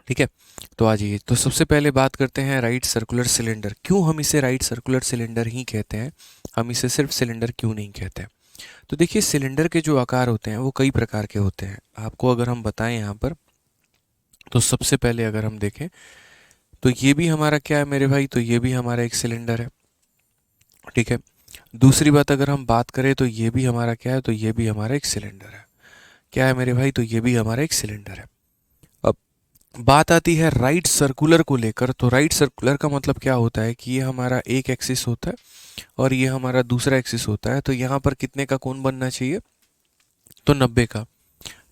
ठीक है, तो आ जाइए। तो सबसे पहले बात करते हैं राइट सर्कुलर सिलेंडर। क्यों हम इसे राइट सर्कुलर सिलेंडर ही कहते हैं, हम इसे सिर्फ सिलेंडर क्यों नहीं कहते हैं? तो देखिए, सिलेंडर के जो आकार होते हैं वो कई प्रकार के होते हैं। आपको अगर हम बताएं यहाँ पर, तो सबसे पहले अगर हम देखें तो ये भी हमारा क्या है मेरे भाई, तो ये भी हमारा एक सिलेंडर है। ठीक है, दूसरी बात अगर हम बात करें तो ये भी हमारा क्या है, तो ये भी हमारा एक सिलेंडर है। क्या है मेरे भाई, तो ये भी हमारा एक सिलेंडर है। अब बात आती है राइट सर्कुलर को लेकर। तो राइट सर्कुलर का मतलब क्या होता है कि ये हमारा एक एक्सिस होता है और ये हमारा दूसरा एक्सिस होता है। तो यहाँ पर कितने का कोण बनना चाहिए, तो 90 का।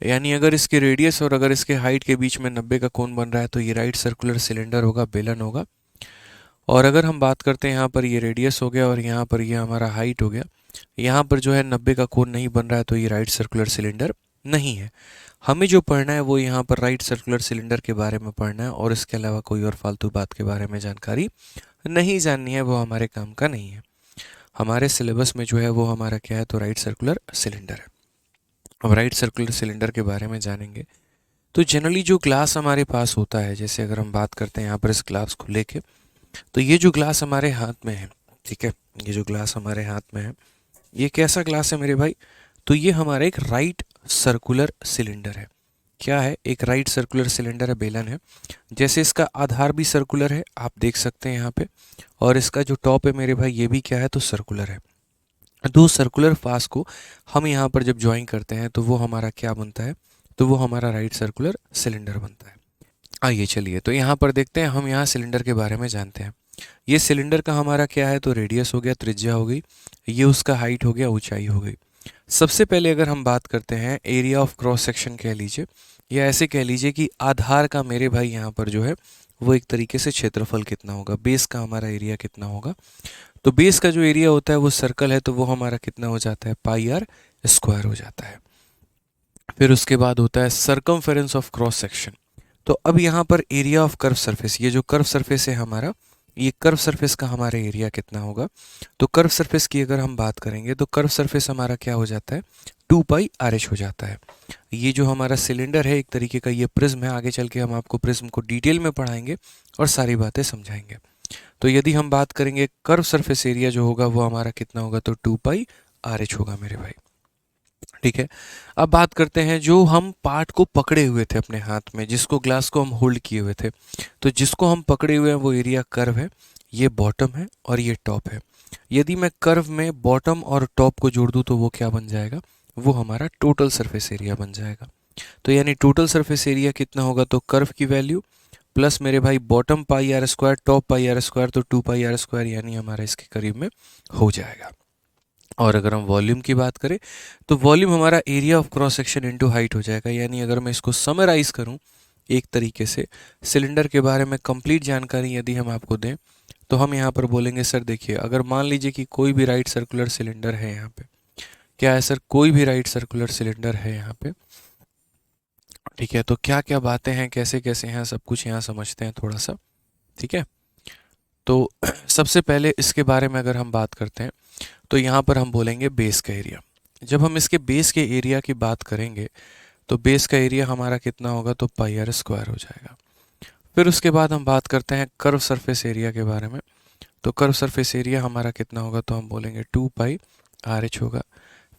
यानी अगर इसके रेडियस और अगर इसके हाइट के बीच में 90 का कोण बन रहा है तो ये राइट सर्कुलर सिलेंडर होगा, बेलन होगा। और अगर हम बात करते हैं यहाँ पर ये रेडियस हो गया और यहाँ पर ये हमारा हाइट हो गया, यहाँ पर जो है 90 का कोण नहीं बन रहा है तो ये राइट सर्कुलर सिलेंडर नहीं है। हमें जो पढ़ना है वो यहाँ पर राइट सर्कुलर सिलेंडर के बारे में पढ़ना है, और इसके अलावा कोई और फालतू बात के बारे में जानकारी नहीं जाननी है, वो हमारे काम का नहीं है। हमारे सिलेबस में जो है वो हमारा क्या है, तो राइट सर्कुलर सिलेंडर है। अब राइट सर्कुलर सिलेंडर के बारे में जानेंगे तो जनरली जो ग्लास हमारे पास होता है, जैसे अगर हम बात करते हैं यहाँ पर इस ग्लास को लेके, तो ये जो ग्लास हमारे हाथ में है, ठीक है, ये जो ग्लास हमारे हाथ में है, ये कैसा ग्लास है मेरे भाई, तो ये हमारा एक राइट सर्कुलर सिलेंडर है। क्या है, एक राइट सर्कुलर सिलेंडर है, बेलन है। जैसे इसका आधार भी सर्कुलर है, आप देख सकते हैं यहाँ पे, और इसका जो टॉप है मेरे भाई ये भी क्या है, तो सर्कुलर है। दो सर्कुलर फास को हम यहाँ पर जब ज्वाइन करते हैं तो वो हमारा क्या बनता है, तो वो हमारा राइट सर्कुलर सिलेंडर बनता है। आइए चलिए, तो यहाँ पर देखते हैं, हम यहाँ सिलेंडर के बारे में जानते हैं। ये सिलेंडर का हमारा क्या है, तो रेडियस हो गया, त्रिज्या हो गई, ये उसका हाइट हो गया, ऊंचाई हो गई। सबसे पहले अगर हम बात करते हैं एरिया ऑफ क्रॉस सेक्शन कह लीजिए, या ऐसे कह लीजिए कि आधार का मेरे भाई यहाँ पर जो है वो एक तरीके से क्षेत्रफल कितना होगा, बेस का हमारा एरिया कितना होगा। तो बेस का जो एरिया होता है वो सर्कल है तो वो हमारा कितना हो जाता है, पाई आर स्क्वायर हो जाता है। फिर उसके बाद होता है सर्कमफेरेंस ऑफ क्रॉस सेक्शन। तो अब यहाँ पर एरिया ऑफ कर्व सरफेस, ये जो कर्व सरफेस है हमारा, ये कर्व सरफेस का हमारा एरिया कितना होगा। तो कर्व सरफेस की अगर हम बात करेंगे तो कर्व सरफेस हमारा क्या हो जाता है, 2 पाई आर एच हो जाता है। ये जो हमारा सिलेंडर है एक तरीके का, ये प्रिज्म है। आगे चल के हम आपको प्रिज्म को डिटेल में पढ़ाएंगे और सारी बातें समझाएंगे। तो यदि हम बात करेंगे कर्व सरफेस एरिया जो होगा वो हमारा कितना होगा, तो 2 पाई आर एच होगा मेरे भाई। ठीक है, अब बात करते हैं जो हम पार्ट को पकड़े हुए थे अपने हाथ में, जिसको ग्लास को हम होल्ड किए हुए थे, तो जिसको हम पकड़े हुए हैं वो एरिया कर्व है, ये बॉटम है और ये टॉप है। यदि मैं कर्व में बॉटम और टॉप को जोड़ दूं तो वो क्या बन जाएगा, वो हमारा टोटल सरफेस एरिया बन जाएगा। तो यानी टोटल सरफेस एरिया कितना होगा, तो कर्व की वैल्यू प्लस मेरे भाई bottom pi are square, top pi are square, तो 2 पाई आर स्क्वायर, यानी हमारा इसके करीब में हो जाएगा। और अगर हम वॉल्यूम की बात करें तो वॉल्यूम हमारा area of cross section into height हो जाएगा। यानी अगर मैं इसको समराइज करूं एक तरीके से, सिलेंडर के बारे में कंप्लीट जानकारी यदि हम आपको दें तो हम यहाँ पर बोलेंगे, सर देखिए, अगर मान लीजिए कि कोई भी राइट सर्कुलर सिलेंडर है यहाँ पे, क्या है सर, कोई भी राइट सर्कुलर सिलेंडर है यहाँ पे, ठीक है, तो क्या क्या बातें हैं, कैसे कैसे हैं, सब कुछ यहाँ समझते हैं थोड़ा सा। ठीक है, तो सबसे पहले इसके बारे में अगर हम बात करते हैं तो यहाँ पर हम बोलेंगे बेस का एरिया। जब हम इसके बेस के एरिया की बात करेंगे तो बेस का एरिया हमारा कितना होगा, तो पाई आर स्क्वायर हो जाएगा। फिर उसके बाद हम बात करते हैं कर्व सरफेस एरिया के बारे में। तो कर्व सरफेस एरिया हमारा कितना होगा, तो हम बोलेंगे 2 पाई आर एच होगा।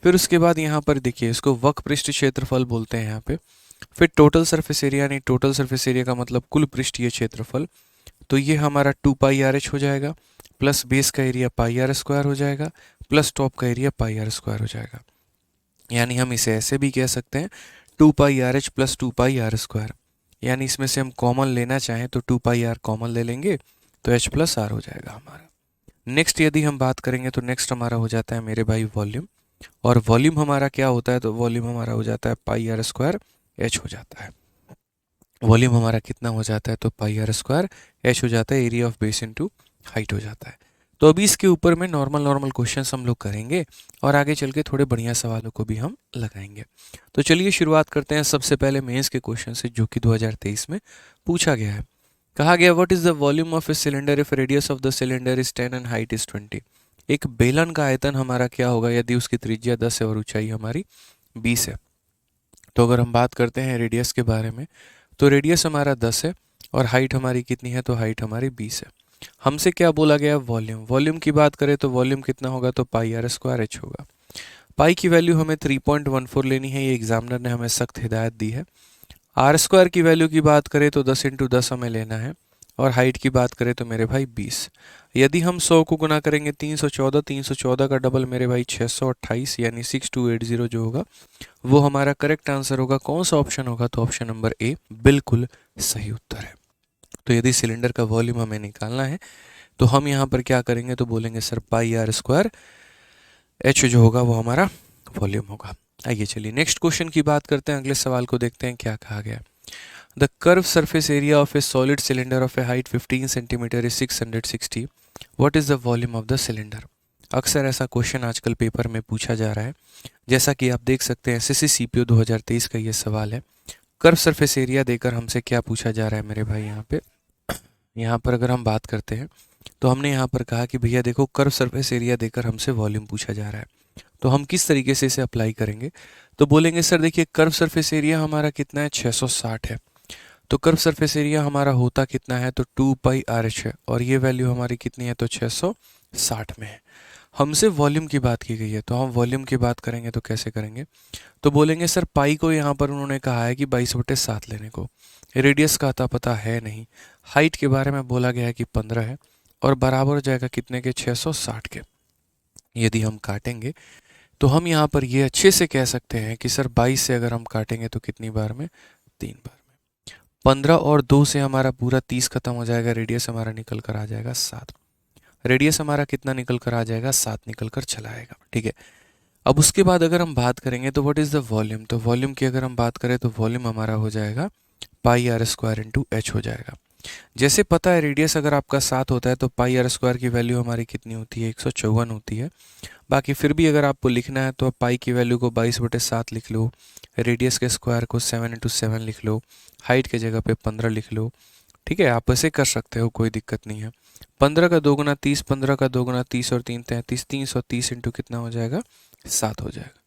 फिर उसके बाद यहाँ पर देखिए, इसको वक्र पृष्ठ क्षेत्रफल बोलते हैं यहाँ पे। फिर टोटल सरफेस एरिया, नहीं, टोटल सरफेस एरिया का मतलब कुल पृष्ठीय क्षेत्रफल, तो ये हमारा 2 पाई आर एच हो जाएगा, प्लस बेस का एरिया पाई आर स्क्वायर हो जाएगा, प्लस टॉप का एरिया पाई आर स्क्वायर हो जाएगा। यानी हम इसे ऐसे भी कह सकते हैं 2 pi r h plus 2 pi are square. यानी इसमें से हम कॉमन लेना चाहें तो 2 पाई आर कॉमन ले लेंगे तो एच प्लस आर हो जाएगा हमारा। नेक्स्ट यदि हम बात करेंगे तो नेक्स्ट हमारा हो जाता है मेरे भाई वॉल्यूम। और वॉल्यूम हमारा क्या होता है, तो वॉल्यूम हमारा हो जाता है पाई आर स्क्वायर एच हो जाता है। वॉल्यूम हमारा कितना हो जाता है, तो पाई आर स्क्वायर एच हो जाता है, area of base into height हो जाता है। तो अभी इसके ऊपर में नॉर्मल नॉर्मल क्वेश्चंस हम लोग करेंगे और आगे चल के थोड़े बढ़िया सवालों को भी हम लगाएंगे। तो चलिए शुरुआत करते हैं सबसे पहले मेंस के क्वेश्चन से, जो कि 2023 में पूछा गया है। कहा गया, what is the volume of a cylinder if radius of the cylinder is 10 and height is 20। एक बेलन का आयतन हमारा क्या होगा यदि उसकी त्रिज्या 10 है और ऊंचाई हमारी 20 है। तो अगर हम बात करते हैं रेडियस के बारे में, तो रेडियस हमारा 10 है और हाइट हमारी कितनी है, तो हाइट हमारी 20 है। हमसे क्या बोला गया, वॉल्यूम। वॉल्यूम की बात करें तो वॉल्यूम कितना होगा, तो पाई आर स्क्वायर एच होगा। पाई की वैल्यू हमें 3.14 लेनी है, ये एग्जामिनर ने हमें सख्त हिदायत दी है। आर स्क्वायर की वैल्यू की बात करें तो 10 × 10 हमें लेना है, और हाइट की बात करें तो मेरे भाई 20। यदि हम 100 को गुना करेंगे 314, 314 का डबल मेरे भाई 628, यानी 6280 जो होगा वो हमारा करेक्ट आंसर होगा। कौन सा ऑप्शन होगा, तो ऑप्शन नंबर ए बिल्कुल सही उत्तर है। तो यदि सिलेंडर का वॉल्यूम हमें निकालना है तो हम यहाँ पर क्या करेंगे, तो बोलेंगे sir pi are square H जो होगा वो हमारा वॉल्यूम होगा। आइए चलिए नेक्स्ट क्वेश्चन की बात करते हैं, अगले सवाल को देखते हैं क्या कहा गया। The curve surface area of a solid cylinder of A height 15 centimetre is 660। What is the volume of the cylinder. अक्सर ऐसा क्वेश्चन आजकल पेपर में पूछा जा रहा है। जैसा कि आप देख सकते हैं एसएससी सीपीओ 2023 का ये सवाल है। कर्व सरफेस एरिया देकर हमसे क्या पूछा जा रहा है मेरे भाई, यहाँ पर अगर हम बात करते हैं तो हमने यहाँ पर कहा कि भैया देखो कर्व सरफेस एरिया देकर हमसे वॉल्यूम पूछा जा रहा है, तो हम किस तरीके से इसे अप्लाई करेंगे। तो बोलेंगे सर देखिए कर्व सरफेस एरिया हमारा कितना है, 660 है। तो कर्व सरफेस एरिया हमारा होता कितना है, तो 2 पाई आर एच है, और ये वैल्यू हमारी कितनी है, तो 660 में है। हमसे वॉल्यूम की बात की गई है, तो हम वॉल्यूम की बात करेंगे तो कैसे करेंगे, तो बोलेंगे सर पाई को यहाँ पर उन्होंने कहा है कि 22/7 लेने को, रेडियस का अता पता है नहीं, हाइट के बारे में बोला गया है कि 15 है, और बराबर हो जाएगा कितने के, 660 के। यदि हम काटेंगे तो हम यहाँ पर ये अच्छे से कह सकते हैं कि सर 22 से अगर हम काटेंगे तो कितनी बार में, 3 बार में। 15 और 2 से हमारा पूरा 30 खत्म हो जाएगा, रेडियस हमारा निकल कर आ जाएगा 7। रेडियस हमारा कितना निकल कर आ जाएगा, 7 निकल कर चला आएगा। ठीक है, अब उसके बाद अगर हम बात करेंगे तो व्हाट इज़ द वॉल्यूम। तो वॉल्यूम की अगर हम बात करें तो वॉल्यूम हमारा हो जाएगा पाई आर स्क्वायर इंटू एच हो जाएगा। जैसे पता है रेडियस अगर आपका 7 होता है तो पाई आर स्क्वायर की वैल्यू हमारी कितनी होती है, 154 होती है। बाकी फिर भी अगर आपको लिखना है तो आप पाई की वैल्यू को 22/7 लिख लो, रेडियस के स्क्वायर को 7 × 7 लिख लो, हाइट के जगह पे 15 लिख लो। ठीक है, आप ऐसे कर सकते हो, कोई दिक्कत नहीं है। 15 का 2 गुना 30, 15 का 2 गुना 30 और 3 33, 330 इंटू कितना हो जाएगा, 7 हो जाएगा।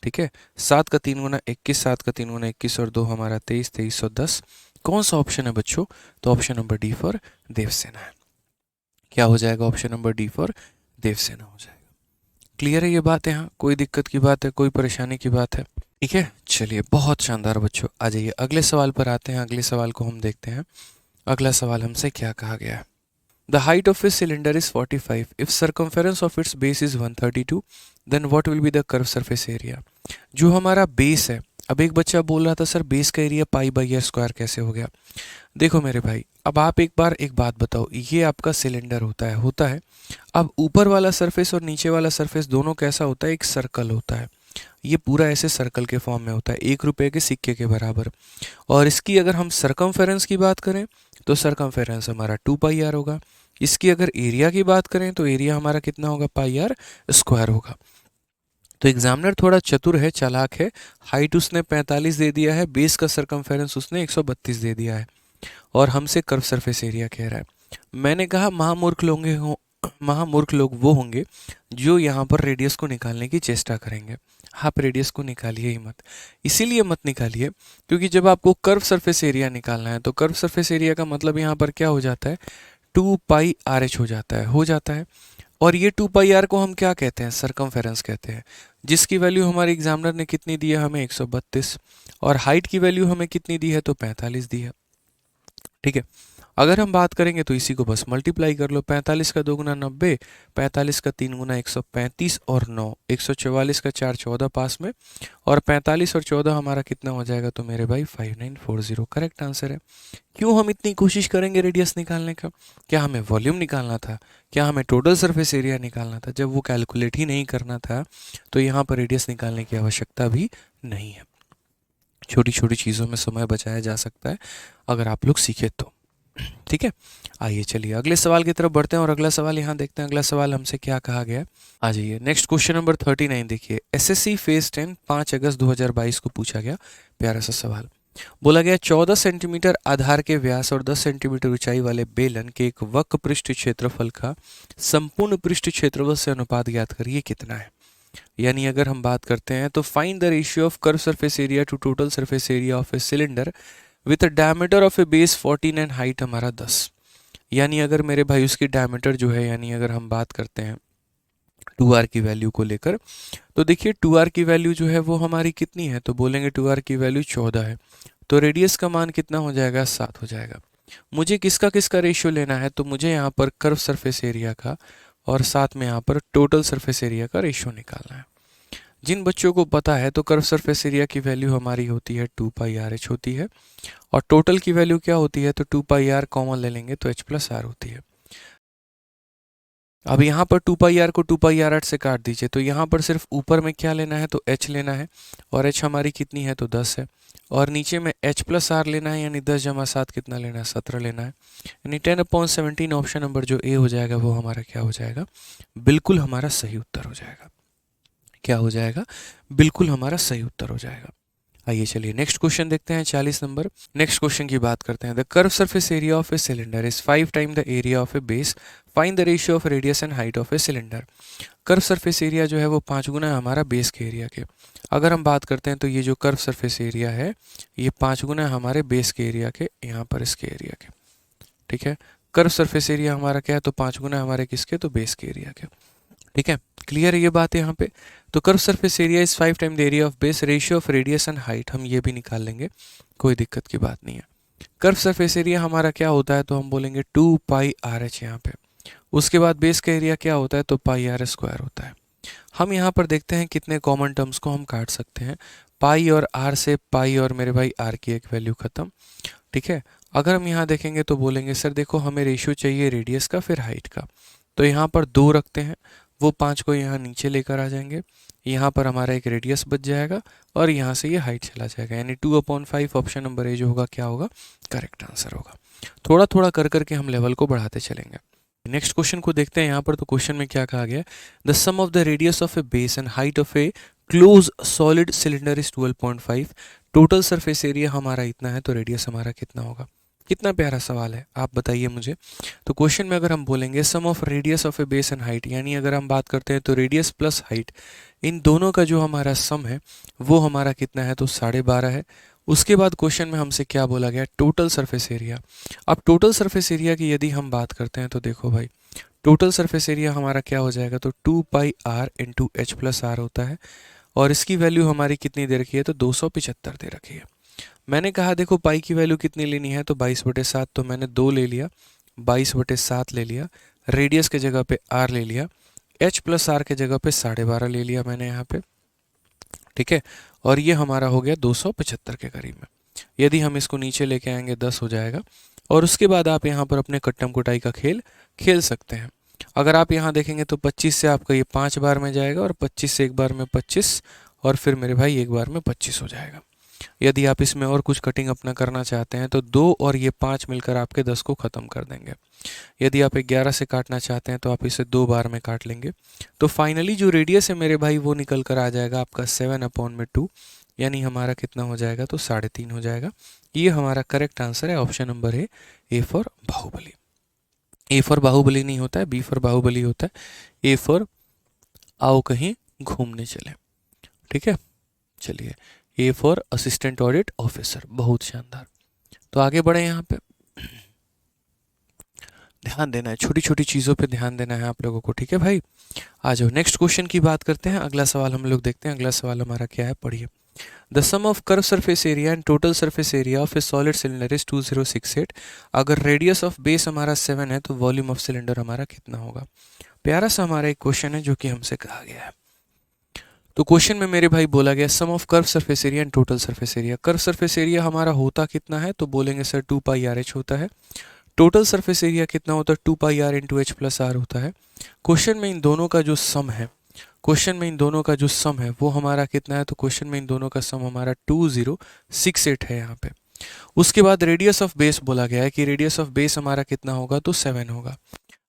ठीक है, 7 का 3 गुना 21, 7 का 3 गुना 21 और 2 हमारा 23, 2310। कौन सा ऑप्शन है बच्चों, तो option number D for Devsena है। क्या हो जाएगा, option number D for Devsena हो जाएगा। क्लियर है ये बात है, यहाँ कोई दिक्कत की बात है, कोई परेशानी की बात है। ठीक है, चलिए बहुत शानदार बच्चों, आ जाइए अगले सवाल पर आते हैं। अगले सवाल को हम देखते हैं। अगला सवाल हमसे क्या कहा गया है। The height of a cylinder is 45 if circumference of its base is 132, then what will be the curve surface area. जो हमारा बेस है, अब एक बच्चा बोल रहा था सर बेस का area pi by R square कैसे हो गया। देखो मेरे भाई, अब आप एक बात बताओ, ये आपका सिलेंडर होता है। अब ऊपर वाला सरफेस और नीचे वाला सरफेस दोनों कैसा होता है, एक सर्कल होता है। ये पूरा ऐसे सर्कल के फॉर्म में होता है, 1 रुपए के सिक्के के बराबर। और इसकी अगर हम सरकमफेरेंस की बात करें तो सरकमफेरेंस हमारा 2 पाई आर होगा। इसकी अगर एरिया की बात करें तो एरिया हमारा कितना होगा, पाई आर स्क्वायर होगा। तो एग्जामिनर थोड़ा चतुर है, चालाक है। हाइट उसने 45 दे दिया है, बेस का सरकमफेरेंस उसने 132 दे दिया है, और हमसे कर्व सरफेस एरिया कह रहा है। मैंने कहा महामूर्ख लोग वो होंगे जो यहाँ पर रेडियस को निकालने की चेष्टा करेंगे। आप रेडियस को निकालिए ही मत, इसीलिए मत निकालिए क्योंकि जब आपको कर्व सरफेस एरिया निकालना है तो कर्व सरफेस एरिया का मतलब यहाँ पर क्या हो जाता है, 2 पाई आर एच हो जाता है। और ये 2 पाई आर को हम क्या कहते हैं, सरकमफेरेंस कहते हैं, जिसकी वैल्यू हमारे एग्जामिनर ने कितनी दी है, हमें 132, और हाइट की वैल्यू हमें कितनी दी है, तो 45 दी है। ठीक है, अगर हम बात करेंगे तो इसी को बस मल्टीप्लाई कर लो, 45 का 2 गुना 90, 45 का 3 गुना 135 और 9, 144 का 4 14 पास में, और 45 और 14 हमारा कितना हो जाएगा, तो मेरे भाई 5940 करेक्ट आंसर है। क्यों हम इतनी कोशिश करेंगे रेडियस निकालने का, क्या हमें वॉल्यूम निकालना था, क्या हमें टोटल सरफेस एरिया निकालना था। जब वो कैलकुलेट ही नहीं करना था तो यहाँ पर रेडियस निकालने की आवश्यकता भी नहीं है। छोटी छोटी चीज़ों में समय बचाया जा सकता है अगर आप लोग सीखे तो। ठीक है, आइए चलिए अगले सवाल की तरफ बढ़ते हैं और अगला सवाल यहाँ देखते हैं। अगला सवाल हमसे क्या कहा गया है, आ जाइए नेक्स्ट क्वेश्चन नंबर 39 देखिए। एसएससी फेज 10 5 अगस्त 2022 को पूछा गया प्यारा सा सवाल। बोला गया 14 सेंटीमीटर आधार के व्यास और 10 सेंटीमीटर ऊंचाई वाले बेलन के एक वक्र पृष्ठ क्षेत्रफल का संपूर्ण पृष्ठ क्षेत्रफल से अनुपात ज्ञात करिए कितना है। यानी अगर हम बात करते हैं तो find the ratio of curve surface area to total surface area of a cylinder with a diameter of a base 14 and height हमारा 10। यानी अगर मेरे भाई उसकी डायमीटर जो है, यानी अगर हम बात करते हैं 2r की वैल्यू को लेकर, तो देखिए 2r की वैल्यू जो है वो हमारी कितनी है, तो बोलेंगे 2r की वैल्यू 14 है, तो रेडियस का मान कितना हो जाएगा, 7 हो जाएगा। मुझे किसका किसका रेशियो लेना है, तो मुझे यहाँ पर कर्व सरफेस एरिया का और साथ में यहाँ पर टोटल सरफेस एरिया का रेशियो निकालना है। जिन बच्चों को पता है तो कर्व सरफेस एरिया की वैल्यू हमारी होती है 2πr(h) होती है, और टोटल की वैल्यू क्या होती है, तो 2πr कॉमन ले लेंगे तो h+r होती है। अब यहाँ पर 2πr को 2πr(h) से काट दीजिए, तो यहाँ पर सिर्फ ऊपर में क्या लेना है, तो h लेना है, और h हमारी कितनी है, तो 10 है, और नीचे में h+r लेना है, यानी 10 जमा 7 कितना लेना है, 17 लेना है, यानी 10/17। ऑप्शन नंबर जो ए हो जाएगा वो हमारा क्या हो जाएगा, बिल्कुल हमारा सही उत्तर हो जाएगा। क्या हो जाएगा, बिल्कुल हमारा सही उत्तर हो जाएगा। आइए चलिए नेक्स्ट क्वेश्चन देखते हैं, 40 नंबर। नेक्स्ट क्वेश्चन की बात करते हैं। The curve surface area of a cylinder is 5 time the area of a base, find the ratio of radius and height of a cylinder. Curve surface area जो है वो 5 गुना है हमारा बेस के एरिया के। अगर हम बात करते हैं तो ये जो कर्व सरफेस एरिया है ये 5 गुना है हमारे बेस के एरिया के, यहाँ पर इसके एरिया के। ठीक है, कर्व सरफेस एरिया हमारा क्या है, तो 5 गुना हमारे किसके, तो बेस के एरिया के। ठीक है, क्लियर है ये बात है यहाँ पे। तो curve surface area is 5 time the area of base, ratio of radius and height हम ये भी निकाल लेंगे, कोई दिक्कत की बात नहीं है। कर्व सरफेस एरिया हमारा क्या होता है, तो हम बोलेंगे 2πr(h) यहाँ पे। उसके बाद बेस का एरिया क्या होता है, तो πr² होता है। हम यहाँ पर देखते हैं कितने कॉमन टर्म्स को हम काट सकते हैं। पाई और आर से पाई और मेरे भाई आर की एक वैल्यू खत्म। ठीक है, अगर हम यहाँ देखेंगे तो बोलेंगे सर देखो हमें रेशियो चाहिए रेडियस का फिर हाइट का, तो यहाँ पर 2 रखते हैं, वो 5 को यहाँ नीचे लेकर आ जाएंगे, यहाँ पर हमारा एक रेडियस बच जाएगा और यहाँ से ये हाइट चला जाएगा, यानी 2/5। ऑप्शन नंबर ए जो होगा क्या होगा, करेक्ट आंसर होगा। थोड़ा थोड़ा कर करके हम लेवल को बढ़ाते चलेंगे। नेक्स्ट क्वेश्चन को देखते हैं यहाँ पर। तो क्वेश्चन में क्या कहा गया, the sum of the radius of a base and height of a close solid cylinder is 12.5। Total surface area हमारा इतना है, तो रेडियस हमारा कितना होगा। कितना प्यारा सवाल है, आप बताइए मुझे। तो क्वेश्चन में अगर हम बोलेंगे sum of radius of a base and height, यानी अगर हम बात करते हैं तो रेडियस प्लस हाइट इन दोनों का जो हमारा सम है वो हमारा कितना है, तो 12.5 है। उसके बाद क्वेश्चन में हमसे क्या बोला गया, टोटल सरफेस एरिया। अब टोटल सरफेस एरिया की यदि हम बात करते हैं तो देखो भाई, टोटल सरफेस एरिया हमारा क्या हो जाएगा, तो 2πr इंटू h+r होता है, और इसकी वैल्यू हमारी कितनी दे रखी है, तो 275 दे रखी है। मैंने कहा देखो पाई की वैल्यू कितनी लेनी है, तो 22/7, तो मैंने 2 ले लिया, 22/7 ले लिया, रेडियस के जगह पे r ले लिया, h+r के जगह पे 12.5 ले लिया मैंने यहाँ पे। ठीक है, और ये हमारा हो गया 275 के करीब में। यदि हम इसको नीचे लेके आएंगे 10 हो जाएगा, और उसके बाद आप यहाँ पर अपने कट्टम कुटाई का खेल खेल सकते हैं। अगर आप यहाँ देखेंगे तो 25 से आपका ये 5 बार में जाएगा, और 25 से एक बार में 25, और फिर मेरे भाई एक बार में 25 हो जाएगा। यदि आप इसमें और कुछ कटिंग अपना करना चाहते हैं तो 2 और ये 5 मिलकर आपके 10 को ख़त्म कर देंगे। यदि आप 11 से काटना चाहते हैं तो आप इसे 2 बार में काट लेंगे। तो फाइनली जो रेडियस है मेरे भाई वो निकल कर आ जाएगा आपका 7/2, यानी हमारा कितना हो जाएगा, तो 3.5 हो जाएगा। ये हमारा करेक्ट आंसर है, ऑप्शन नंबर है A for Baahubali. A for Baahubali नहीं होता है, बी फॉर बाहुबली होता है। ए फॉर आओ कहीं घूमने चले। ठीक है, चलिए A for assistant audit officer, बहुत शानदार। तो आगे बढ़े, यहाँ पे ध्यान देना है, छोटी छोटी चीज़ों पे ध्यान देना है आप लोगों को। ठीक है भाई, आ जाओ नेक्स्ट क्वेश्चन की बात करते हैं। अगला सवाल हम लोग देखते हैं। अगला सवाल हमारा क्या है, पढ़िए। The sum of curve surface area and total surface area of a solid cylinder is 2068। अगर रेडियस ऑफ बेस हमारा 7 है तो वॉल्यूम ऑफ सिलेंडर हमारा कितना होगा। प्यारा सा हमारा एक क्वेश्चन है जो कि हमसे कहा गया है। तो क्वेश्चन में मेरे भाई बोला गया sum of curve surface area and total surface area. Curve surface area हमारा होता कितना है, तो बोलेंगे सर 2πr(h) होता है। टोटल सरफेस एरिया कितना होता है, 2πr इंटू h+r होता है। क्वेश्चन में इन दोनों का जो सम है, क्वेश्चन में इन दोनों का जो सम है वो हमारा कितना है, तो क्वेश्चन में इन दोनों का सम हमारा 2068 है यहाँ पे। उसके बाद रेडियस ऑफ बेस बोला गया है कि रेडियस ऑफ बेस हमारा कितना होगा, तो 7 होगा।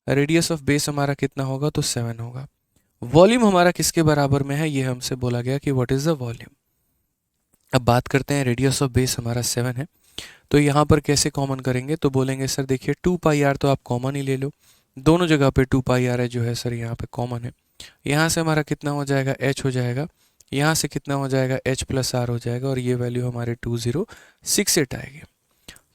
रेडियस ऑफ बेस हमारा कितना होगा, तो 7 होगा। वॉल्यूम हमारा किसके बराबर में है, ये हमसे बोला गया कि व्हाट इज द वॉल्यूम। अब बात करते हैं, रेडियस ऑफ बेस हमारा 7 है, तो यहाँ पर कैसे कॉमन करेंगे, तो बोलेंगे सर देखिए 2πr तो आप कॉमन ही ले लो, दोनों जगह पे 2πr है जो है सर यहाँ पे कॉमन है। यहाँ से हमारा कितना हो जाएगा, h हो जाएगा, यहाँ से कितना हो जाएगा, h+r हो जाएगा, और ये वैल्यू हमारे 2068 आएगी।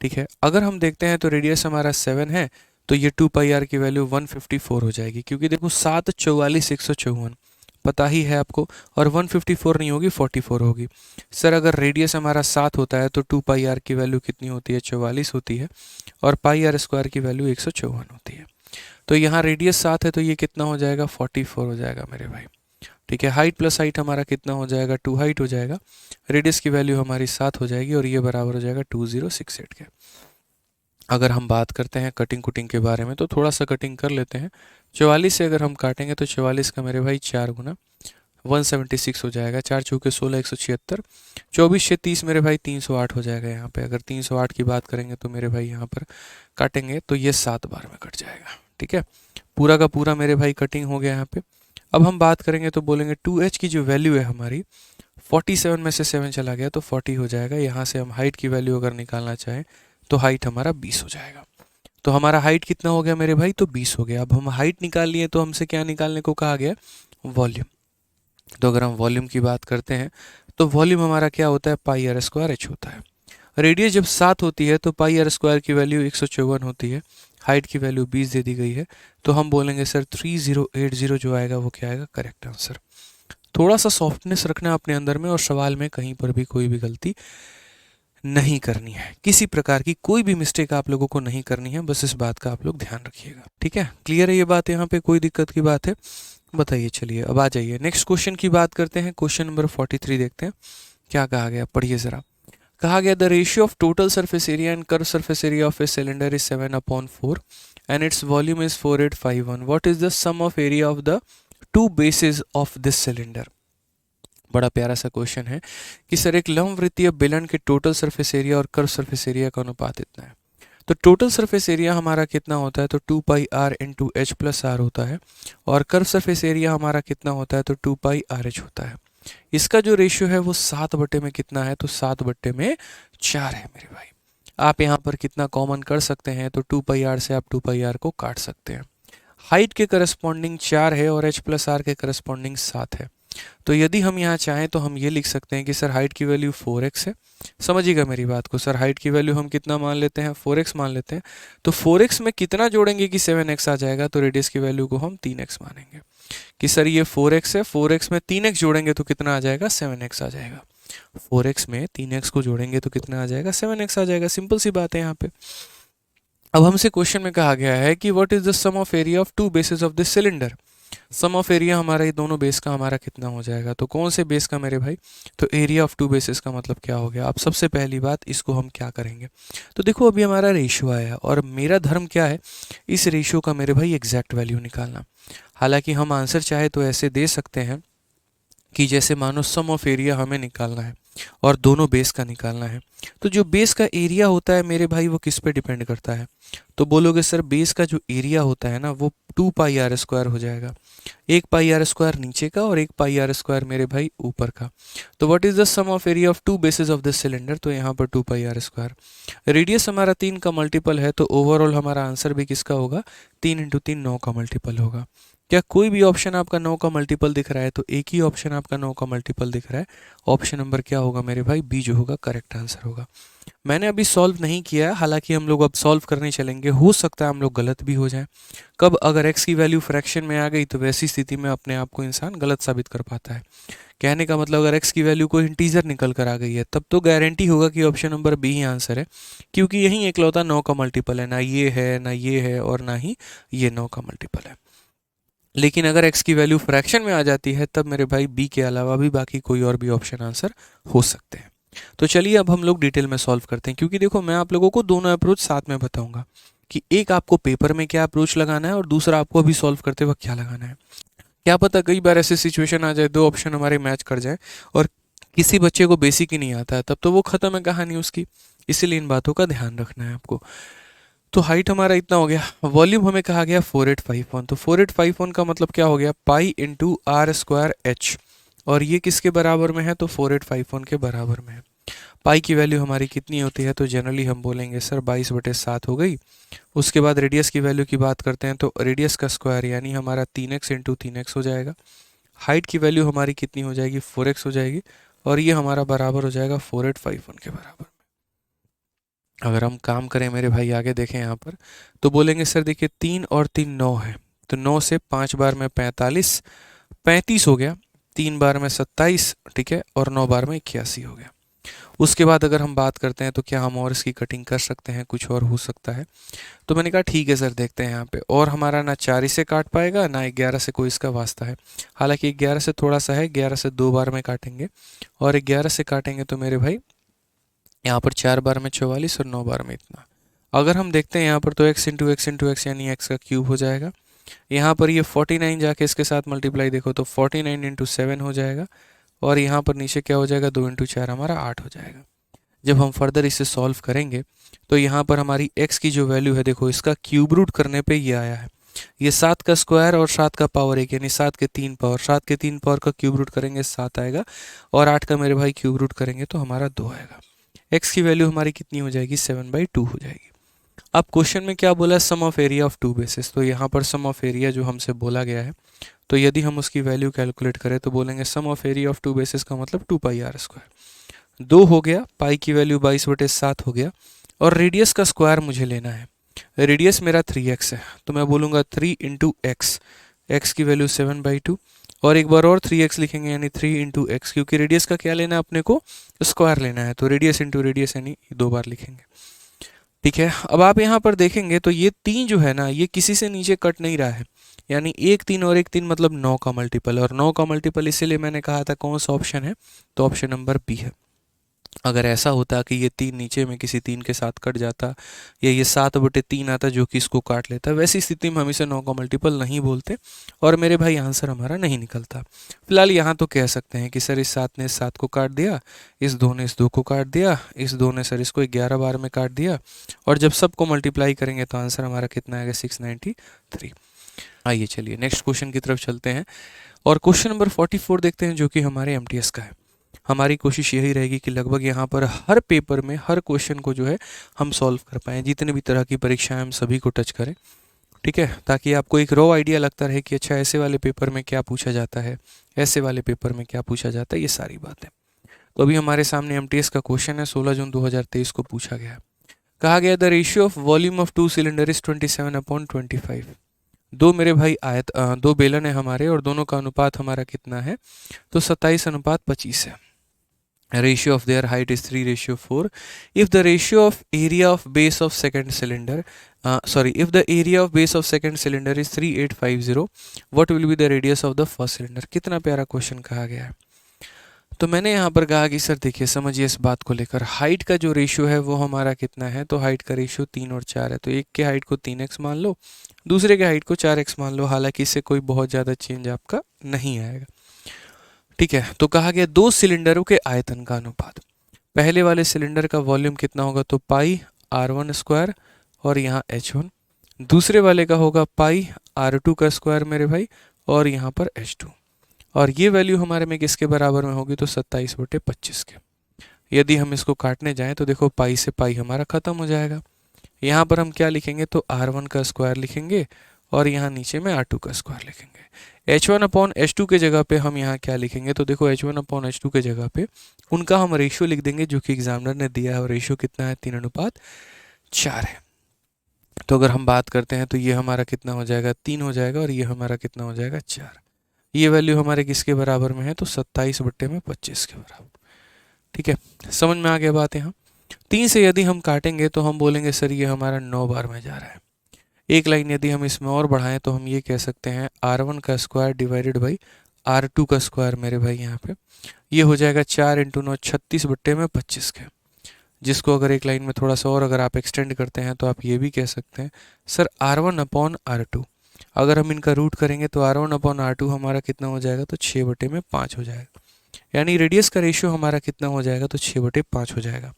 ठीक है। अगर हम देखते हैं तो रेडियस हमारा 7 है, तो ये 2 πr की वैल्यू 154 हो जाएगी, क्योंकि देखो 7 44 154 पता ही है आपको, और 154 नहीं होगी 44 होगी। सर अगर रेडियस हमारा 7 होता है तो 2 πr की वैल्यू कितनी होती है, 44 होती है, और πr² की वैल्यू 154 होती है। तो यहाँ रेडियस 7 है तो ये कितना हो जाएगा, 44 हो जाएगा मेरे भाई। ठीक है, हाइट प्लस हाइट हमारा कितना हो जाएगा, 2 हाइट हो जाएगा, रेडियस की वैल्यू हमारी 7 हो जाएगी, और ये बराबर हो जाएगा 2068 के। अगर हम बात करते हैं कटिंग कुटिंग के बारे में तो थोड़ा सा कटिंग कर लेते हैं। 44 से अगर हम काटेंगे तो 44 का मेरे भाई 4 गुना 176 हो जाएगा, 4 चौके 16 176, 24 से 30 मेरे भाई 308 हो जाएगा। यहाँ पे अगर 308 की बात करेंगे तो मेरे भाई यहाँ पर काटेंगे तो ये 7 बार में कट जाएगा। ठीक है, पूरा का पूरा मेरे भाई कटिंग हो गया यहाँ पे। अब हम बात करेंगे तो बोलेंगे 2h की जो वैल्यू है हमारी 47 में से 7 चला गया तो 40 हो जाएगा। यहाँ से हम हाइट की वैल्यू अगर निकालना चाहें तो हाइट हमारा 20 हो जाएगा। तो हमारा हाइट कितना हो गया मेरे भाई, तो 20 हो गया। अब हम हाइट निकाल लिए तो हमसे क्या निकालने को कहा गया, वॉल्यूम। तो अगर हम वॉल्यूम की बात करते हैं तो वॉल्यूम हमारा क्या होता है, πr² होता है। रेडियस जब 7 होती है तो πr² की वैल्यू 154 होती है, हाइट की वैल्यू 20 दे दी गई है, तो हम बोलेंगे सर 3080 जो आएगा वो क्या आएगा, करेक्ट आंसर। थोड़ा सा सॉफ्टनेस रखना अपने अंदर में, और सवाल में कहीं पर भी कोई भी गलती नहीं करनी है, किसी प्रकार की कोई भी मिस्टेक आप लोगों को नहीं करनी है, बस इस बात का आप लोग ध्यान रखिएगा। ठीक है, क्लियर है ये बात, यहाँ पे कोई दिक्कत की बात है बताइए। चलिए अब आ जाइए नेक्स्ट क्वेश्चन की बात करते हैं। क्वेश्चन नंबर 43 देखते हैं क्या कहा गया, पढ़िए जरा। कहा गया the ratio of total surface area and curve surface area of a cylinder is 7/4 and its volume is 4851। What is the sum of area of the two bases of this cylinder. बड़ा प्यारा सा question है कि sir एक लंबवृत्तीय बेलन के total surface area और curve surface area का अनुपात इतना है। तो टोटल सरफेस एरिया हमारा कितना होता है, तो 2πr × h+r होता है, और कर्व सरफेस एरिया हमारा कितना होता है, तो 2πrh होता है। इसका जो रेशियो है वो 7 में कितना है, तो 7/4 है मेरे भाई। आप यहाँ पर कितना कॉमन कर सकते हैं, तो 2πr से आप 2πr को काट सकते हैं। हाइट के करस्पॉन्डिंग 4 है और h+r के करस्पॉन्डिंग 7 है। तो यदि हम यहाँ चाहें तो हम ये लिख सकते हैं कि सर हाइट की वैल्यू 4x है। समझिएगा मेरी बात को, सर हाइट की वैल्यू हम कितना मान लेते हैं, 4x मान लेते हैं। तो 4x में कितना जोड़ेंगे कि 7x आ जाएगा, तो रेडियस की वैल्यू को हम 3x मानेंगे कि सर ये 4x है, 4x में 3x जोड़ेंगे तो कितना आ जाएगा, 7x आ जाएगा। 4x में 3x को जोड़ेंगे तो कितना आ जाएगा, 7x आ जाएगा। सिंपल सी बात है यहाँ पे। अब हमसे क्वेश्चन में कहा गया है कि what is the sum of area of two bases of this cylinder. Sum of area हमारा ये दोनों बेस का हमारा कितना हो जाएगा, तो कौन से बेस का मेरे भाई, तो एरिया ऑफ टू बेसेस का मतलब क्या हो गया। अब सबसे पहली बात इसको हम क्या करेंगे, तो देखो अभी हमारा रेशियो आया है और मेरा धर्म क्या है, इस रेशियो का मेरे भाई एग्जैक्ट वैल्यू निकालना। हालांकि हम आंसर चाहे तो ऐसे दे सकते हैं कि जैसे मानो सम ऑफ एरिया हमें निकालना है और दोनों बेस का निकालना है, तो जो बेस का एरिया होता है मेरे भाई वो किस पे डिपेंड करता है, तो बोलोगे सर बेस का जो एरिया होता है ना वो 2πr² हो जाएगा। 1πr² नीचे का और 1πr² मेरे भाई ऊपर का। तो what is the sum of area of two bases of this cylinder, तो यहाँ पर 2πr²। रेडियस हमारा 3 का मल्टीपल है, तो ओवरऑल हमारा आंसर भी किसका होगा, 3 × 3 9 का मल्टीपल होगा। क्या कोई भी ऑप्शन आपका 9 का मल्टीपल दिख रहा है, तो एक ही ऑप्शन आपका 9 का मल्टीपल दिख रहा है। ऑप्शन नंबर क्या होगा मेरे भाई, बी जो होगा करेक्ट आंसर होगा। मैंने अभी सॉल्व नहीं किया है, हालांकि हम लोग अब सॉल्व करने चलेंगे, हो सकता है हम लोग गलत भी हो जाएं। कब, अगर x की वैल्यू फ्रैक्शन में आ गई तो वैसी स्थिति में अपने आप को इंसान गलत साबित कर पाता है। कहने का मतलब अगर x की वैल्यू कोई इंटीजर निकल कर आ गई है तब तो गारंटी होगा कि ऑप्शन नंबर बी ही आंसर है, क्योंकि यही एकलौता 9 का मल्टीपल है, ना ये है ना ये है और ना ही ये 9 का मल्टीपल है। लेकिन अगर x की वैल्यू फ्रैक्शन में आ जाती है तब मेरे भाई b के अलावा भी बाकी कोई और भी ऑप्शन आंसर हो सकते हैं। तो चलिए अब हम लोग डिटेल में सॉल्व करते हैं, क्योंकि देखो मैं आप लोगों को दोनों अप्रोच साथ में बताऊंगा कि एक आपको पेपर में क्या अप्रोच लगाना है और दूसरा आपको अभी सॉल्व करते वक्त क्या लगाना है। क्या पता कई बार ऐसी सिचुएशन आ जाए दो ऑप्शन हमारे मैच कर जाए और किसी बच्चे को बेसिक ही नहीं आता है, तब तो वो खत्म है कहानी उसकी। इसीलिए इन बातों का ध्यान रखना है आपको। तो हाइट हमारा इतना हो गया, वॉल्यूम हमें कहा गया 4851, तो 4851 का मतलब क्या हो गया, पाई × r²h, और ये किसके बराबर में है, तो 4851 के बराबर में है। पाई की वैल्यू हमारी कितनी होती है, तो जनरली हम बोलेंगे सर 22/7 हो गई। उसके बाद रेडियस की वैल्यू की बात करते हैं तो रेडियस का स्क्वायर यानी हमारा 3x × 3x हो जाएगा। हाइट की वैल्यू हमारी कितनी हो जाएगी, 4x हो जाएगी, और ये हमारा बराबर हो जाएगा 4851 के बराबर। अगर हम काम करें मेरे भाई, आगे देखें यहाँ पर, तो बोलेंगे सर देखिए 3 और 3 9 है, तो 9 से 5 बार में 45, 35 हो गया, 3 बार में 27, ठीक है, और 9 बार में 81 हो गया। उसके बाद अगर हम बात करते हैं तो क्या हम और इसकी कटिंग कर सकते हैं, कुछ और हो सकता है? तो मैंने कहा ठीक है सर, देखते हैं यहाँ पे। और हमारा ना 4 से काट पाएगा ना 11 से, कोई इसका वास्ता है। हालांकि 11 से थोड़ा सा है, 11 से 2 बार में काटेंगे, और 11 से काटेंगे तो मेरे भाई यहाँ पर 4 बार में 44 और 9 बार में इतना। अगर हम देखते हैं यहाँ पर तो x into x into x यानी x का क्यूब हो जाएगा। यहाँ पर ये 49 जाके इसके साथ मल्टीप्लाई देखो तो 49 इंटू 7 हो जाएगा, और यहाँ पर नीचे क्या हो जाएगा, 2 इंटू 4 हमारा 8 हो जाएगा। जब हम फर्दर इसे सॉल्व करेंगे तो यहाँ पर हमारी x की जो वैल्यू है, देखो इसका क्यूब रूट करने पे ये आया है। ये 7 का स्क्वायर और 7 का पावर 1 यानी 7 के 3 पावर, 7 के 3 पावर का क्यूब रूट करेंगे 7 आएगा, और 8 का मेरे भाई क्यूब रूट करेंगे तो हमारा 2 आएगा। x की वैल्यू हमारी कितनी हो जाएगी, 7/2 हो जाएगी। अब क्वेश्चन में क्या बोला, sum of area of two bases, तो यहाँ पर सम ऑफ एरिया जो हमसे बोला गया है, तो यदि हम उसकी वैल्यू कैलकुलेट करें तो बोलेंगे sum of area of two bases का मतलब 2πr²। 2 हो गया, पाई की वैल्यू 22/7 हो गया, और रेडियस का स्क्वायर मुझे लेना है। रेडियस मेरा 3x है, तो मैं बोलूँगा 3 इंटू एक्स, एक्स की वैल्यू 7/2, और एक बार और 3x लिखेंगे यानी 3 इंटू एक्स, क्योंकि रेडियस का क्या लेना है अपने को, स्क्वायर लेना है, तो रेडियस इंटू रेडियस यानी 2 बार लिखेंगे। ठीक है, अब आप यहाँ पर देखेंगे तो ये 3 जो है ना, ये किसी से नीचे कट नहीं रहा है, यानी 1 3 और 1 3 मतलब 9 का मल्टीपल, और 9 का मल्टीपल इसीलिए मैंने कहा था कौन सा ऑप्शन है, तो ऑप्शन नंबर बी है। अगर ऐसा होता कि ये 3 नीचे में किसी 3 के साथ कट जाता, या ये 7/3 आता जो कि इसको काट लेता, वैसी स्थिति में हम इसे 9 का मल्टीपल नहीं बोलते, और मेरे भाई आंसर हमारा नहीं निकलता। फिलहाल यहाँ तो कह सकते हैं कि सर इस 7 ने इस 7 को काट दिया, इस 2 ने इस 2 को काट दिया, इस 2 ने सर इसको 11 बार में काट दिया, और जब सबको मल्टीप्लाई करेंगे तो आंसर हमारा कितना आएगा, 693। आइए चलिए नेक्स्ट क्वेश्चन की तरफ चलते हैं, और क्वेश्चन नंबर 44 देखते हैं जो कि हमारे एमटीएस का है। हमारी कोशिश यही रहेगी कि लगभग यहाँ पर हर पेपर में हर क्वेश्चन को जो है हम सॉल्व कर पाएँ, जितने भी तरह की परीक्षाएं हम सभी को टच करें, ठीक है, ताकि आपको एक रॉ आइडिया लगता रहे कि अच्छा ऐसे वाले पेपर में क्या पूछा जाता है, ऐसे वाले पेपर में क्या पूछा जाता है, ये सारी बातें। तो अभी हमारे सामने एमटीएस का क्वेश्चन है, 16 जून 2023 को पूछा गया। कहा गया the ratio of volume of 2 cylinder is 27/25। दो मेरे भाई दो बेलन है हमारे, और दोनों का अनुपात हमारा कितना है, तो 27/25 है। Ratio of their height is 3/4. If the ratio of area of base of second cylinder, if the area of base of second cylinder is 3850, what will be the radius of the first cylinder? कितना प्यारा question कहा गया है। तो मैंने यहाँ पर कहा कि सर देखिए समझिए इस बात को लेकर, हाइट का जो रेशियो है वो हमारा कितना है, तो हाइट का रेशियो 3 और 4 है, तो एक के हाइट को 3x मान लो, दूसरे के हाइट को 4x मान लो, हालांकि इससे कोई बहुत ज़्यादा चेंज आपका नहीं आएगा। ठीक है, तो कहा गया 2 सिलेंडरों के आयतन का अनुपात। पहले वाले सिलेंडर का वॉल्यूम कितना होगा, तो πr1², और यहाँ h1। दूसरे वाले का होगा πr2 का स्क्वायर मेरे भाई, और यहाँ पर h2। और ये वैल्यू हमारे में किसके बराबर में होगी, तो 27/25 के। यदि हम इसको काटने जाएं तो देखो पाई से पाई हमारा खत्म हो जाएगा। यहाँ पर हम क्या लिखेंगे, तो r1 का स्क्वायर लिखेंगे, और यहाँ नीचे में r2 का स्क्वायर लिखेंगे। h1/h2 के जगह पे हम यहाँ क्या लिखेंगे, तो देखो h1/h2 के जगह पे उनका हम रेशियो लिख देंगे जो कि एग्जामिनर ने दिया है, और रेशियो कितना है, 3:4 है। तो अगर हम बात करते हैं तो ये हमारा कितना हो जाएगा, 3 हो जाएगा, और ये हमारा कितना हो जाएगा, 4। ये वैल्यू हमारे किसके बराबर में है, तो 27/25 के बराबर। ठीक है, समझ में आ गया बात। यहाँ 3 से यदि हम काटेंगे तो हम बोलेंगे सर ये हमारा 9 बार में जा रहा है। एक लाइन यदि हम इसमें और बढ़ाएं तो हम ये कह सकते हैं r1 का स्क्वायर डिवाइडेड बाई r2 का स्क्वायर मेरे भाई, यहाँ पे ये हो जाएगा 4 इंटू 9 36/25 के। जिसको अगर एक लाइन में थोड़ा सा और अगर आप एक्सटेंड करते हैं तो आप ये भी कह सकते हैं सर r1/r2। अगर हम इनका रूट करेंगे तो r1/r2 हमारा कितना हो जाएगा, तो 6/5 हो जाएगा। यानी रेडियस का रेशियो हमारा कितना हो जाएगा, तो 6/5 हो जाएगा।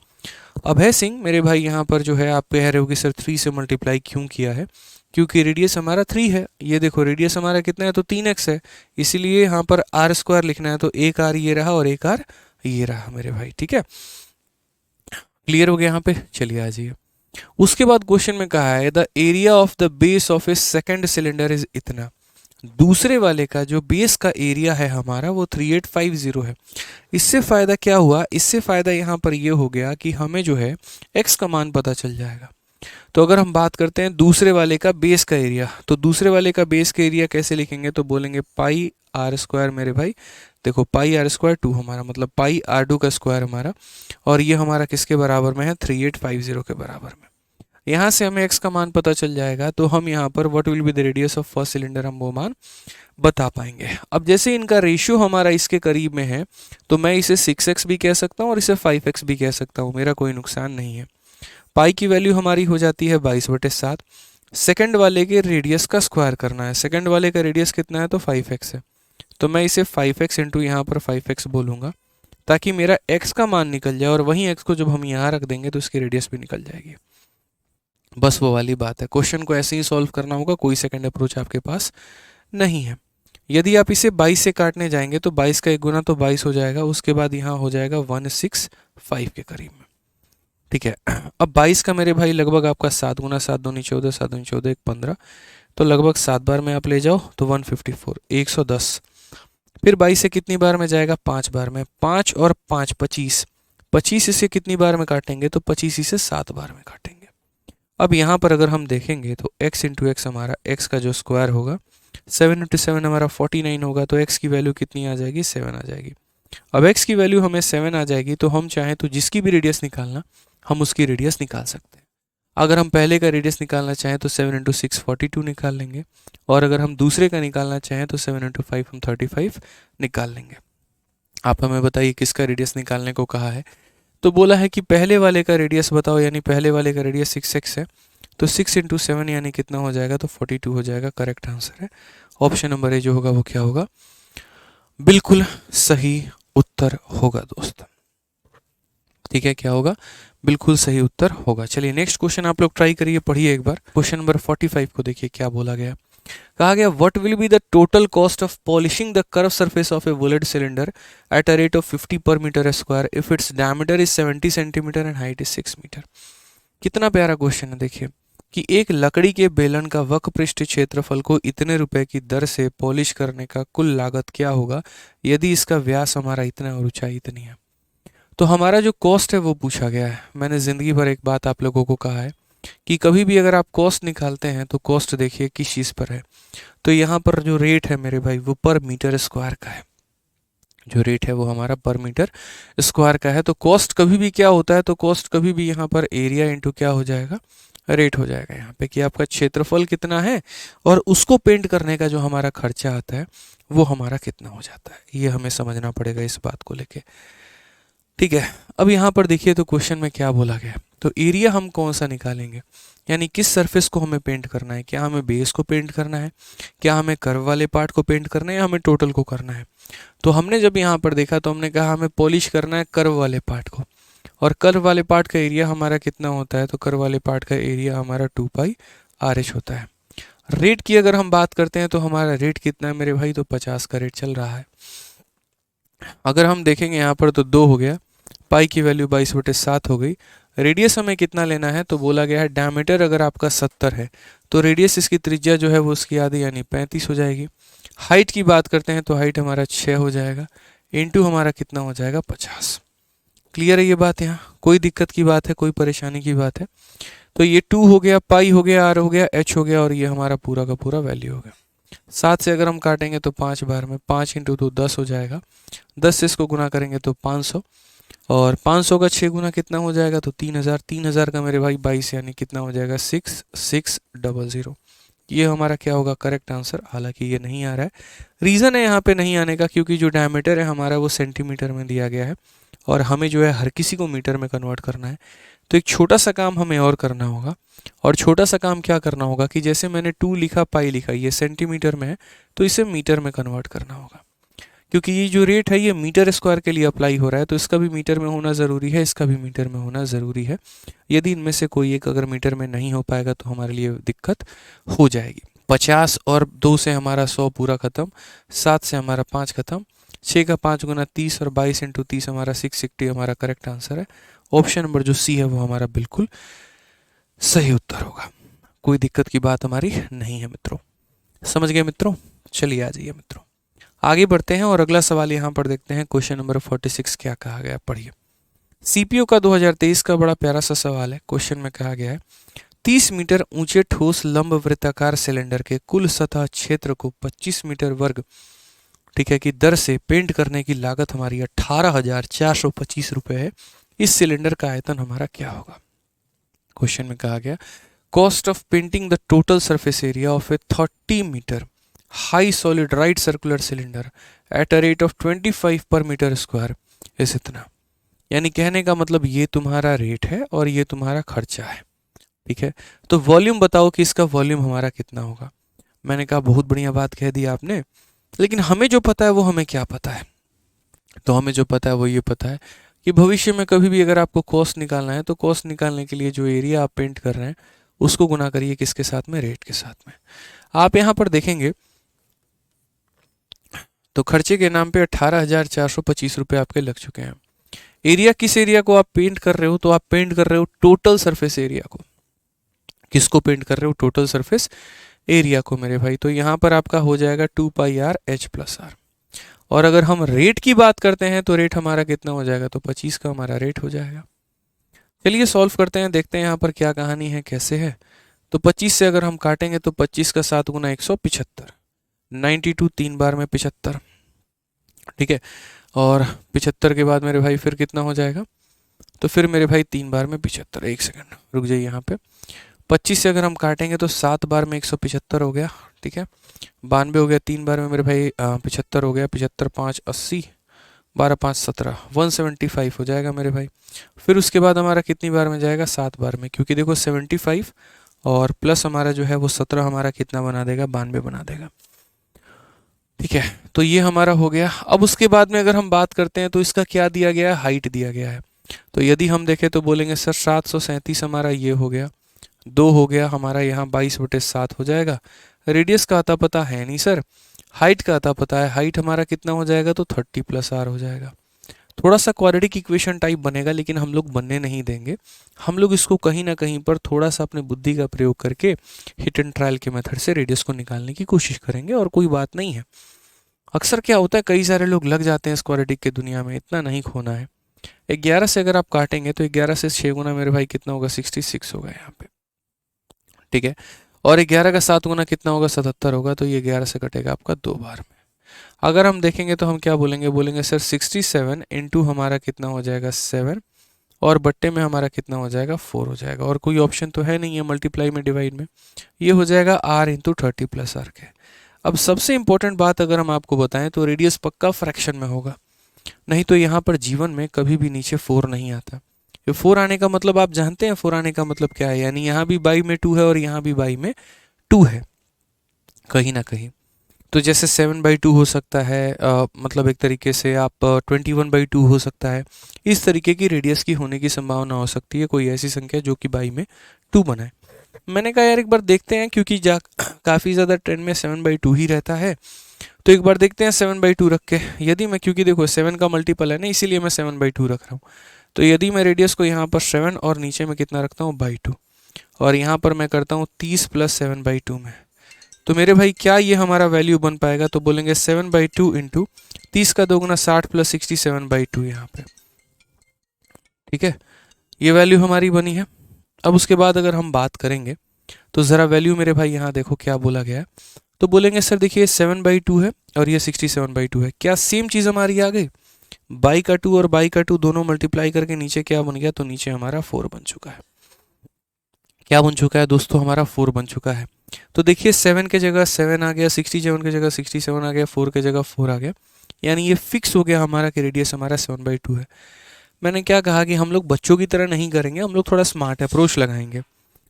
अभय सिंह मेरे भाई यहाँ पर जो है आप कह रहे हो कि सर 3 से मल्टीप्लाई क्यों किया है, क्योंकि रेडियस हमारा 3 है। ये देखो रेडियस हमारा कितना है, तो 3x है, इसीलिए यहाँ पर r² लिखना है, तो एक r ये रहा और एक r ये रहा मेरे भाई। ठीक है, क्लियर हो गया यहाँ पे, चलिए आ जाइए। उसके बाद क्वेश्चन में कहा है the area of the base of A second cylinder is इतना। दूसरे वाले का जो बेस का एरिया है हमारा वो 3850 है। इससे फ़ायदा क्या हुआ, इससे फ़ायदा यहाँ पर ये हो गया कि हमें जो है x का मान पता चल जाएगा। तो अगर हम बात करते हैं दूसरे वाले का बेस का एरिया, तो दूसरे वाले का बेस का एरिया कैसे लिखेंगे, तो बोलेंगे पाई आर स्क्वायर मेरे भाई। देखो पाई आर स्क्वायर 2 हमारा मतलब पाई आर 2 का स्क्वायर हमारा, और ये हमारा किसके बराबर में है, 3850 के बराबर में। यहाँ से हमें x का मान पता चल जाएगा, तो हम यहाँ पर what will be the radius of first cylinder हम वो मान बता पाएंगे। अब जैसे इनका रेशियो हमारा इसके करीब में है, तो मैं इसे 6x भी कह सकता हूँ और इसे 5x भी कह सकता हूँ, मेरा कोई नुकसान नहीं है। पाई की वैल्यू हमारी हो जाती है 22/7। सेकंड वाले के रेडियस का स्क्वायर करना है, सेकंड वाले का रेडियस कितना है, तो 5x है, तो मैं इसे 5x इंटू यहाँ पर 5x बोलूँगा, ताकि मेरा x का मान निकल जाए, और वहीं x को जब हम यहाँ रख देंगे तो इसकी रेडियस भी निकल जाएगी। बस वो वाली बात है, क्वेश्चन को ऐसे ही सॉल्व करना होगा, कोई सेकंड अप्रोच आपके पास नहीं है। यदि आप इसे 22 से काटने जाएंगे तो 22 का 1 गुना तो 22 हो जाएगा, उसके बाद यहाँ हो जाएगा 165 के करीब में। ठीक है, अब 22 का मेरे भाई लगभग आपका 7 गुना 7 दूनी 14, 7 दूनी 14 1 15, तो लगभग 7 बार में आप ले जाओ तो 154 110। फिर 22 से कितनी बार में जाएगा, 5 बार में, 5 और 5 25, 25 इसे कितनी बार में काटेंगे, तो 25 इसे 7 बार में काटेंगे। अब यहाँ पर अगर हम देखेंगे तो x इंटू एक्स हमारा x का जो स्क्वायर होगा 7 इंटू 7 हमारा 49 होगा, तो x की वैल्यू कितनी आ जाएगी, 7 आ जाएगी। अब x की वैल्यू हमें 7 आ जाएगी, तो हम चाहें तो जिसकी भी रेडियस निकालना हम उसकी रेडियस निकाल सकते हैं। अगर हम पहले का रेडियस निकालना चाहें तो 7 इंटू 6 42 निकाल लेंगे, और अगर हम दूसरे का निकालना चाहें तो 7 इंटू 5 हम 35 निकाल लेंगे। आप हमें बताइए किसका रेडियस निकालने को कहा है, तो बोला है कि पहले वाले का रेडियस बताओ, यानी पहले वाले का रेडियस 6x है, तो 6 इंटू 7 यानी कितना हो जाएगा, तो 42 हो जाएगा। करेक्ट आंसर है ऑप्शन नंबर ए जो होगा वो क्या होगा, बिल्कुल सही उत्तर होगा दोस्त। ठीक है, क्या होगा, बिल्कुल सही उत्तर होगा। चलिए नेक्स्ट क्वेश्चन आप लोग ट्राई करिए, पढ़िए एक बार। क्वेश्चन नंबर 45 को देखिए क्या बोला गया। कहा गया what will be the total cost of polishing the curve surface of a वुलेट cylinder at a rate of 50 per metre square if its diameter is 70 centimetre and height is 6 metre. कितना प्यारा क्वेश्चन है, देखिए कि एक लकड़ी के बेलन का वक्र पृष्ठ क्षेत्रफल को इतने रुपए की दर से पॉलिश करने का कुल लागत क्या होगा यदि इसका व्यास हमारा इतना और ऊंचाई इतनी है। तो हमारा जो कॉस्ट है वो पूछा गया है। मैंने ज़िंदगी भर एक बात आप लोगों को कहा है कि कभी भी अगर आप कॉस्ट निकालते हैं तो कॉस्ट देखिए किस चीज़ पर है। तो यहाँ पर जो रेट है मेरे भाई वो पर मीटर स्क्वायर का है, जो रेट है वो हमारा पर मीटर स्क्वायर का है। तो कॉस्ट कभी भी क्या होता है, तो कॉस्ट कभी भी यहाँ पर एरिया इंटू क्या हो जाएगा, रेट हो जाएगा यहाँ पे, कि आपका क्षेत्रफल कितना है और उसको पेंट करने का जो हमारा खर्चा आता है वो हमारा कितना हो जाता है। ये हमें समझना पड़ेगा इस बात को लेके। ठीक है, अब यहाँ पर देखिए तो क्वेश्चन में क्या बोला गया, तो एरिया हम कौन सा निकालेंगे, यानी किस सरफेस को हमें पेंट करना है, क्या हमें बेस को पेंट करना है, क्या हमें कर्व वाले पार्ट को पेंट करना है, या हमें टोटल को करना है। तो हमने जब यहाँ पर देखा तो हमने कहा हमें पॉलिश करना है कर्व वाले पार्ट को, और कर्व वाले पार्ट का एरिया हमारा कितना होता है, तो कर्व वाले पार्ट का एरिया हमारा 2πr(h) होता है। रेट की अगर हम बात करते हैं तो हमारा रेट कितना है मेरे भाई, तो 50 का रेट चल रहा है। अगर हम देखेंगे यहाँ पर तो 2 हो गया, पाई की वैल्यू 22/7 हो गई। रेडियस हमें कितना लेना है, तो बोला गया है डायमीटर अगर आपका 70 है तो रेडियस इसकी त्रिज्या जो है वो उसकी आधी यानी 35 हो जाएगी। हाइट की बात करते हैं तो हाइट हमारा 6 हो जाएगा, इंटू हमारा कितना हो जाएगा 50। क्लियर है ये बात, यहाँ कोई दिक्कत की बात है, कोई परेशानी की बात है। तो ये 2 हो गया, पाई हो गया, आर हो गया, एच हो गया, और ये हमारा पूरा का पूरा वैल्यू हो गया। 7 से अगर हम काटेंगे तो 5 बार में, 5 इंटू 2 10 हो जाएगा, 10 से इसको गुना करेंगे तो 500, और 500 का 6 गुना कितना हो जाएगा, तो 3000, 3000 का मेरे भाई 22 यानी कितना हो जाएगा 6600। ये हमारा क्या होगा, करेक्ट आंसर। हालांकि ये नहीं आ रहा है, रीज़न है यहाँ पे नहीं आने का क्योंकि जो डायमीटर है हमारा वो सेंटीमीटर में दिया गया है, और हमें जो है हर किसी को मीटर में कन्वर्ट करना है। तो एक छोटा सा काम हमें और करना होगा, और छोटा सा काम क्या करना होगा कि जैसे मैंने 2 लिखा, पाई लिखा, ये सेंटीमीटर में है तो इसे मीटर में कन्वर्ट करना होगा, क्योंकि ये जो रेट है ये मीटर स्क्वायर के लिए अप्लाई हो रहा है, तो इसका भी मीटर में होना ज़रूरी है, इसका भी मीटर में होना ज़रूरी है। यदि इनमें से कोई एक अगर मीटर में नहीं हो पाएगा तो हमारे लिए दिक्कत हो जाएगी। 50 और 2 से हमारा 100 पूरा ख़त्म, 7 से हमारा 5 ख़त्म, 6 का 5 गुना 30, और 22 इंटू 30 हमारा 660 हमारा करेक्ट आंसर है। ऑप्शन नंबर जो सी है वो हमारा बिल्कुल सही उत्तर होगा। कोई दिक्कत की बात हमारी नहीं है मित्रों। समझ गए मित्रों? चलिए आ जाइए मित्रों, आगे बढ़ते हैं और अगला सवाल यहाँ पर देखते हैं। क्वेश्चन नंबर 46 क्या कहा गया, पढ़िए। सीपीयू का 2023 का बड़ा प्यारा सा सवाल है। क्वेश्चन में कहा गया है 30 मीटर ऊंचे ठोस लंब वृत्ताकार सिलेंडर के कुल सतह क्षेत्र को 25 मीटर वर्ग, ठीक है, की दर से पेंट करने की लागत हमारी 18,425 रुपये है। इस सिलेंडर का आयतन हमारा क्या होगा? क्वेश्चन में कहा गया cost of painting the total surface area of a 30 metre high solid right circular cylinder at a rate of 25 per metre square इस इतना। यानी कहने का मतलब ये तुम्हारा रेट है और ये तुम्हारा खर्चा है, ठीक है। तो वॉल्यूम बताओ कि इसका वॉल्यूम हमारा कितना होगा। मैंने कहा बहुत बढ़िया बात कह दी आपने, लेकिन हमें जो पता है वो हमें क्या पता है? तो हमें जो पता है वो ये पता है कि भविष्य में कभी भी अगर आपको कॉस्ट निकालना है तो कॉस्ट निकालने के लिए जो एरिया आप पेंट कर रहे हैं उसको गुना करिए किसके साथ में? रेट के साथ में। आप यहाँ पर देखेंगे तो खर्चे के नाम पे 18,425 रुपये आपके लग चुके हैं। एरिया किस एरिया को आप पेंट कर रहे हो? तो आप पेंट कर रहे हो टोटल सरफेस एरिया को। किसको पेंट कर रहे हो? टोटल सरफेस एरिया को मेरे भाई। तो यहाँ पर आपका हो जाएगा 2πr h + r। और अगर हम रेट की बात करते हैं तो रेट हमारा कितना हो जाएगा? तो 25 का हमारा रेट हो जाएगा। चलिए सॉल्व करते हैं, देखते हैं यहाँ पर क्या कहानी है, कैसे है। तो 25 से अगर हम काटेंगे तो 25 का 7 गुना 175, 92 3 बार में 75, ठीक है। और 75 के बाद मेरे भाई फिर कितना हो जाएगा? तो फिर मेरे भाई 3 बार में 75। एक सेकंड रुक जाइए यहाँ पे। 25 से अगर हम काटेंगे तो 7 बार में 175 हो गया, ठीक है। 92 हो गया, 3 बार में मेरे भाई 75 हो गया, 75 5 80, 12 5 17, 175 हो जाएगा मेरे भाई। फिर उसके बाद हमारा कितनी बार में जाएगा? 7 बार में, क्योंकि देखो 75 और प्लस हमारा जो है वो 17 हमारा कितना बना देगा? 92 बना देगा, ठीक है। तो ये हमारा हो गया। अब उसके बाद में अगर हम बात करते हैं तो इसका क्या दिया गया है? हाइट दिया गया है। तो यदि हम देखें तो बोलेंगे सर 737 हमारा ये हो गया, 2 हो गया हमारा यहाँ 22/7 हो जाएगा। रेडियस का अता पता है नहीं सर, हाइट का अता पता है। हाइट हमारा कितना हो जाएगा? तो 30 + r हो जाएगा। थोड़ा सा क्वाड्रेटिक इक्वेशन टाइप बनेगा, लेकिन हम लोग बनने नहीं देंगे। हम लोग इसको कहीं ना कहीं पर थोड़ा सा अपने बुद्धि का प्रयोग करके हिट एंड ट्रायल के मेथड से रेडियस को निकालने की कोशिश करेंगे, और कोई बात नहीं है। अक्सर क्या होता है, कई सारे लोग लग जाते हैं स्क्वाड्रेटिक की दुनिया में, इतना नहीं खोना है। 11 से अगर आप काटेंगे तो 11 से 6 गुना मेरे भाई कितना होगा? 66 होगा यहाँ पे, ठीक है। और 11 का 7 गुना कितना होगा? 77 होगा। तो ये 11 से कटेगा आपका 2 बार में। अगर हम देखेंगे तो हम क्या बोलेंगे? बोलेंगे सर 67 इंटू हमारा कितना हो जाएगा? 7, और बट्टे में हमारा कितना हो जाएगा? 4 हो जाएगा। और कोई ऑप्शन तो है नहीं है मल्टीप्लाई में, डिवाइड में। ये हो जाएगा r इंटू 30 + r के। अब सबसे इंपॉर्टेंट बात अगर हम आपको बताएं तो रेडियस पक्का फ्रैक्शन में होगा, नहीं तो यहाँ पर जीवन में कभी भी नीचे 4 नहीं आता। ये 4 आने का मतलब आप जानते हैं 4 आने का मतलब क्या है? यानी यहाँ भी बाई में 2 है और यहाँ भी बाई में 2 है कहीं ना कहीं। तो जैसे 7/2 हो सकता है, मतलब एक तरीके से आप 21/2 हो सकता है। इस तरीके की रेडियस की होने की संभावना हो सकती है, कोई ऐसी संख्या जो कि बाई में 2 बनाए। मैंने कहा यार एक बार देखते हैं, क्योंकि काफ़ी ज़्यादा ट्रेंड में 7/2 ही रहता है, तो एक बार देखते हैं 7/2 रख के। यदि मैं, क्योंकि देखो 7 का मल्टीपल है ना, इसीलिए मैं 7/2 रख रहा हूँ। तो यदि मैं रेडियस को यहाँ पर 7 और नीचे में कितना रखता हूँ? 2, और यहाँ पर मैं करता हूँ 30 + 7/2 में, तो मेरे भाई क्या ये हमारा वैल्यू बन पाएगा? तो बोलेंगे 7/2 इंटू 30 का 2 गुना 60 + 67/2 यहाँ पे, ठीक है। ये वैल्यू हमारी बनी है। अब उसके बाद अगर हम बात करेंगे तो ज़रा वैल्यू मेरे भाई यहाँ देखो क्या बोला गया है। तो बोलेंगे सर देखिए 7/2 है और ये 67/2 है, क्या सेम चीज़ हमारी आ गई? बाई का 2 और बाई का 2 दोनों मल्टीप्लाई करके नीचे क्या बन गया? तो नीचे हमारा 4 बन चुका है। क्या बन चुका है दोस्तों? हमारा 4 बन चुका है। तो देखिए 7 के जगह 7 आ गया, 67 के जगह 67 आ गया, 4 के जगह 4 आ गया। यानी ये फिक्स हो गया हमारा कि रेडियस हमारा 7/2 है। मैंने क्या कहा कि हम लोग बच्चों की तरह नहीं करेंगे, हम लोग थोड़ा स्मार्ट अप्रोच लगाएंगे।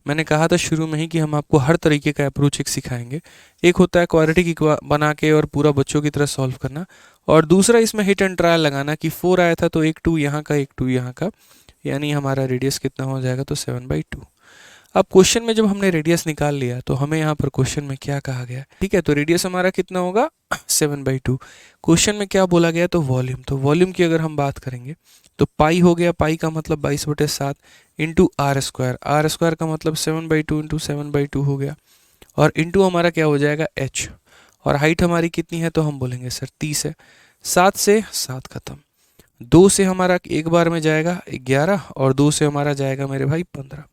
मैंने कहा था शुरू में ही कि हम आपको हर तरीके का अप्रोच एक सिखाएंगे। एक होता है क्वाड्रेटिक बना के और पूरा बच्चों की तरह सॉल्व करना, और दूसरा इसमें हिट एंड ट्रायल लगाना कि 4 आया था तो एक 2 यहाँ का, एक 2 यहाँ का, यानी हमारा रेडियस कितना हो जाएगा? तो 7/2। अब क्वेश्चन में जब हमने रेडियस निकाल लिया तो हमें यहाँ पर क्वेश्चन में क्या कहा गया? ठीक है, तो रेडियस हमारा कितना होगा? 7/2। क्वेश्चन में क्या बोला गया? तो वॉल्यूम। तो वॉल्यूम की अगर हम बात करेंगे तो पाई हो गया, पाई का मतलब 22/7 इंटू r² का मतलब 7/2 इंटू 7/2 हो गया। और इंटू हमारा क्या हो जाएगा h, और हाइट हमारी कितनी है तो हम बोलेंगे सर 30 है। 7 से 7 खत्म, 2 से हमारा एक बार में जाएगा 11 और 2 से हमारा जाएगा मेरे भाई 15।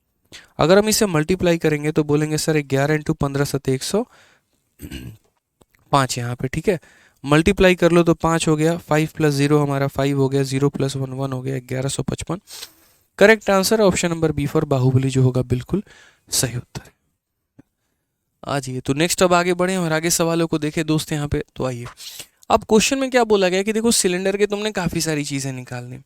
अगर हम इसे मल्टीप्लाई करेंगे तो बोलेंगे सर 11 इंटू 15 सत्ते 105 यहाँ पे, ठीक है। मल्टीप्लाई कर लो तो 5 हो गया, 5 प्लस 0 हमारा 5 हो गया, 0 प्लस 1 1 हो गया, 1155। Correct answer option number B for Baahubali जो होगा बिल्कुल सही उत्तर है। आ जाइए तो नेक्स्ट अब आगे बढ़े और आगे सवालों को देखें दोस्त यहाँ पे। तो आइए, अब क्वेश्चन में क्या बोला गया कि देखो सिलेंडर के तुमने काफ़ी सारी चीज़ें निकालनी,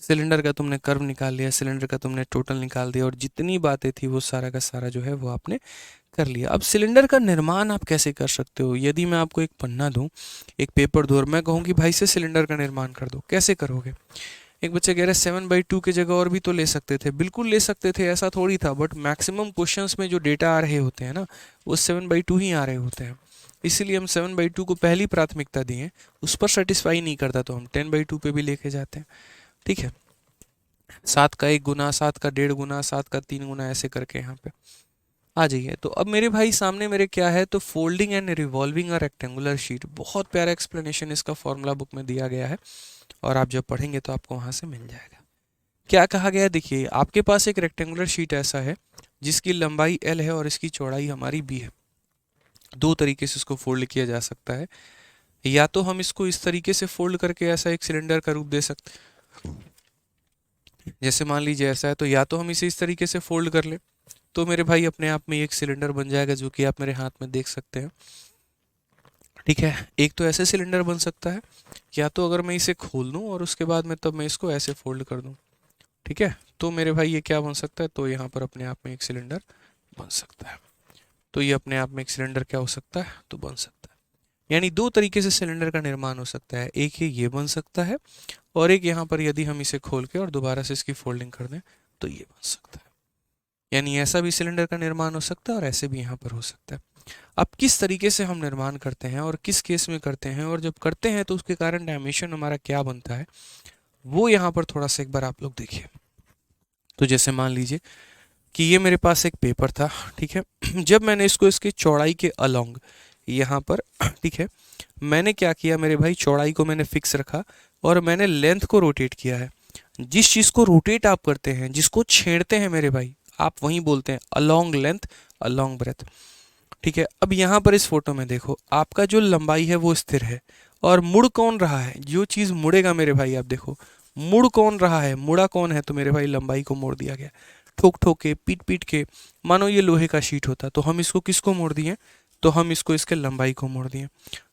सिलेंडर का तुमने कर्व निकाल लिया, सिलेंडर का तुमने टोटल निकाल दिया, और जितनी बातें थी वो सारा का सारा जो है वो आपने कर लिया। अब सिलेंडर का निर्माण आप कैसे कर सकते हो? यदि मैं आपको एक पन्ना दूं, एक पेपर दूं और मैं कहूँ कि भाई से सिलेंडर का निर्माण कर दो, कैसे करोगे? एक बच्चा कह रहा है 7/2 की जगह और भी तो ले सकते थे। बिल्कुल ले सकते थे, ऐसा थोड़ी था, बट मैक्सिमम क्वेश्चंस में जो डेटा आ रहे होते हैं ना वो 7/2 ही आ रहे होते हैं, इसीलिए हम 7/2 को पहली प्राथमिकता दिए। उस पर सेटिस्फाई नहीं करता तो हम 10/2 पे भी लेके जाते हैं, ठीक है। 7 का 1 गुना, 7 का 1.5 गुना, 7 का 3 गुना, ऐसे करके यहाँ पे आ जाइए। तो अब मेरे भाई सामने मेरे क्या है, तो folding and revolving a rectangular sheet, बहुत प्यारा एक्सप्लेनेशन इसका फॉर्मूला बुक में दिया गया है और आप जब पढ़ेंगे तो आपको वहाँ से मिल जाएगा। क्या कहा गया है, देखिए आपके पास एक रेक्टेंगुलर शीट ऐसा है जिसकी लंबाई L है और इसकी चौड़ाई हमारी B है। दो तरीके से इसको फोल्ड किया जा सकता है, या तो हम इसको इस तरीके से फोल्ड करके ऐसा एक सिलेंडर का रूप दे सकते हैं, जैसे मान लीजिए ऐसा है, तो या तो हम इसे इस तरीके से फोल्ड कर ले तो मेरे भाई अपने आप में एक सिलेंडर बन जाएगा जो कि आप मेरे हाथ में देख सकते हैं, ठीक है। एक तो ऐसे सिलेंडर बन सकता है, या तो अगर मैं इसे खोल दूं और उसके बाद में तब मैं इसको ऐसे फोल्ड कर दूं, ठीक है, तो मेरे भाई ये क्या बन सकता है, तो यहाँ पर अपने आप में एक सिलेंडर बन सकता है। तो ये अपने आप में एक सिलेंडर क्या हो सकता है, तो बन सकता है। यानी दो तरीके से सिलेंडर का निर्माण हो सकता है, एक ये बन सकता है और एक यहाँ पर यदि हम इसे खोल के और दोबारा से इसकी फोल्डिंग कर दें तो ये बन सकता है। यानी ऐसा भी सिलेंडर का निर्माण हो सकता है और ऐसे भी यहाँ पर हो सकता है। अब किस तरीके से हम निर्माण करते हैं और किस केस में करते हैं, और जब करते हैं तो उसके कारण डायमेंशन हमारा क्या बनता है, वो यहाँ पर थोड़ा सा एक बार आप लोग देखिए। तो जैसे मान लीजिए कि ये मेरे पास एक पेपर था, ठीक है। जब मैंने इसको इसकी चौड़ाई के अलोंग यहाँ पर, ठीक है, मैंने क्या किया मेरे भाई, चौड़ाई को मैंने फिक्स रखा और मैंने लेंथ को रोटेट किया है। जिस चीज़ को रोटेट आप करते हैं, जिसको छेड़ते हैं मेरे भाई, आप वहीं बोलते हैं अलोंग लेंथ, अलोंग ब्रेथ, ठीक है। अब यहाँ पर इस फोटो में देखो, आपका जो लंबाई है वो स्थिर है और मुड़ कौन रहा है, जो चीज़ मुड़ेगा मेरे भाई, आप देखो मुड़ कौन रहा है, मुड़ा कौन है, तो मेरे भाई लंबाई को मोड़ दिया गया, ठोक ठोक के, पीट पीट के। मानो ये लोहे का शीट होता तो हम इसको किसको मोड़ दिए, तो हम इसको इसके लंबाई को मोड़ दिए,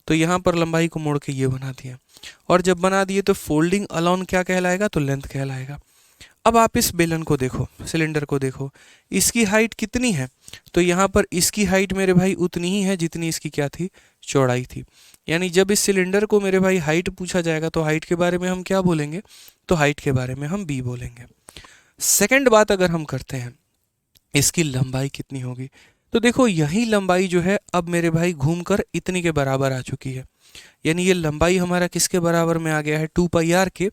तो यहाँ पर लंबाई को मोड़ के ये बना दिया, और जब बना दिए तो फोल्डिंग अलोन क्या कहलाएगा, तो लेंथ कहलाएगा। अब आप इस बेलन को देखो, सिलेंडर को देखो, इसकी हाइट कितनी है, तो यहाँ पर इसकी हाइट मेरे भाई उतनी ही है जितनी इसकी क्या थी, चौड़ाई थी। यानी जब इस सिलेंडर को मेरे भाई हाइट पूछा जाएगा तो हाइट के बारे में हम क्या बोलेंगे, तो हाइट के बारे में हम बी बोलेंगे। सेकंड बात अगर हम करते हैं, इसकी लंबाई कितनी होगी, तो देखो यही लंबाई जो है अब मेरे भाई घूमकर इतनी के बराबर आ चुकी है। यानी ये लंबाई हमारा किसके बराबर में आ गया है, 2πr के।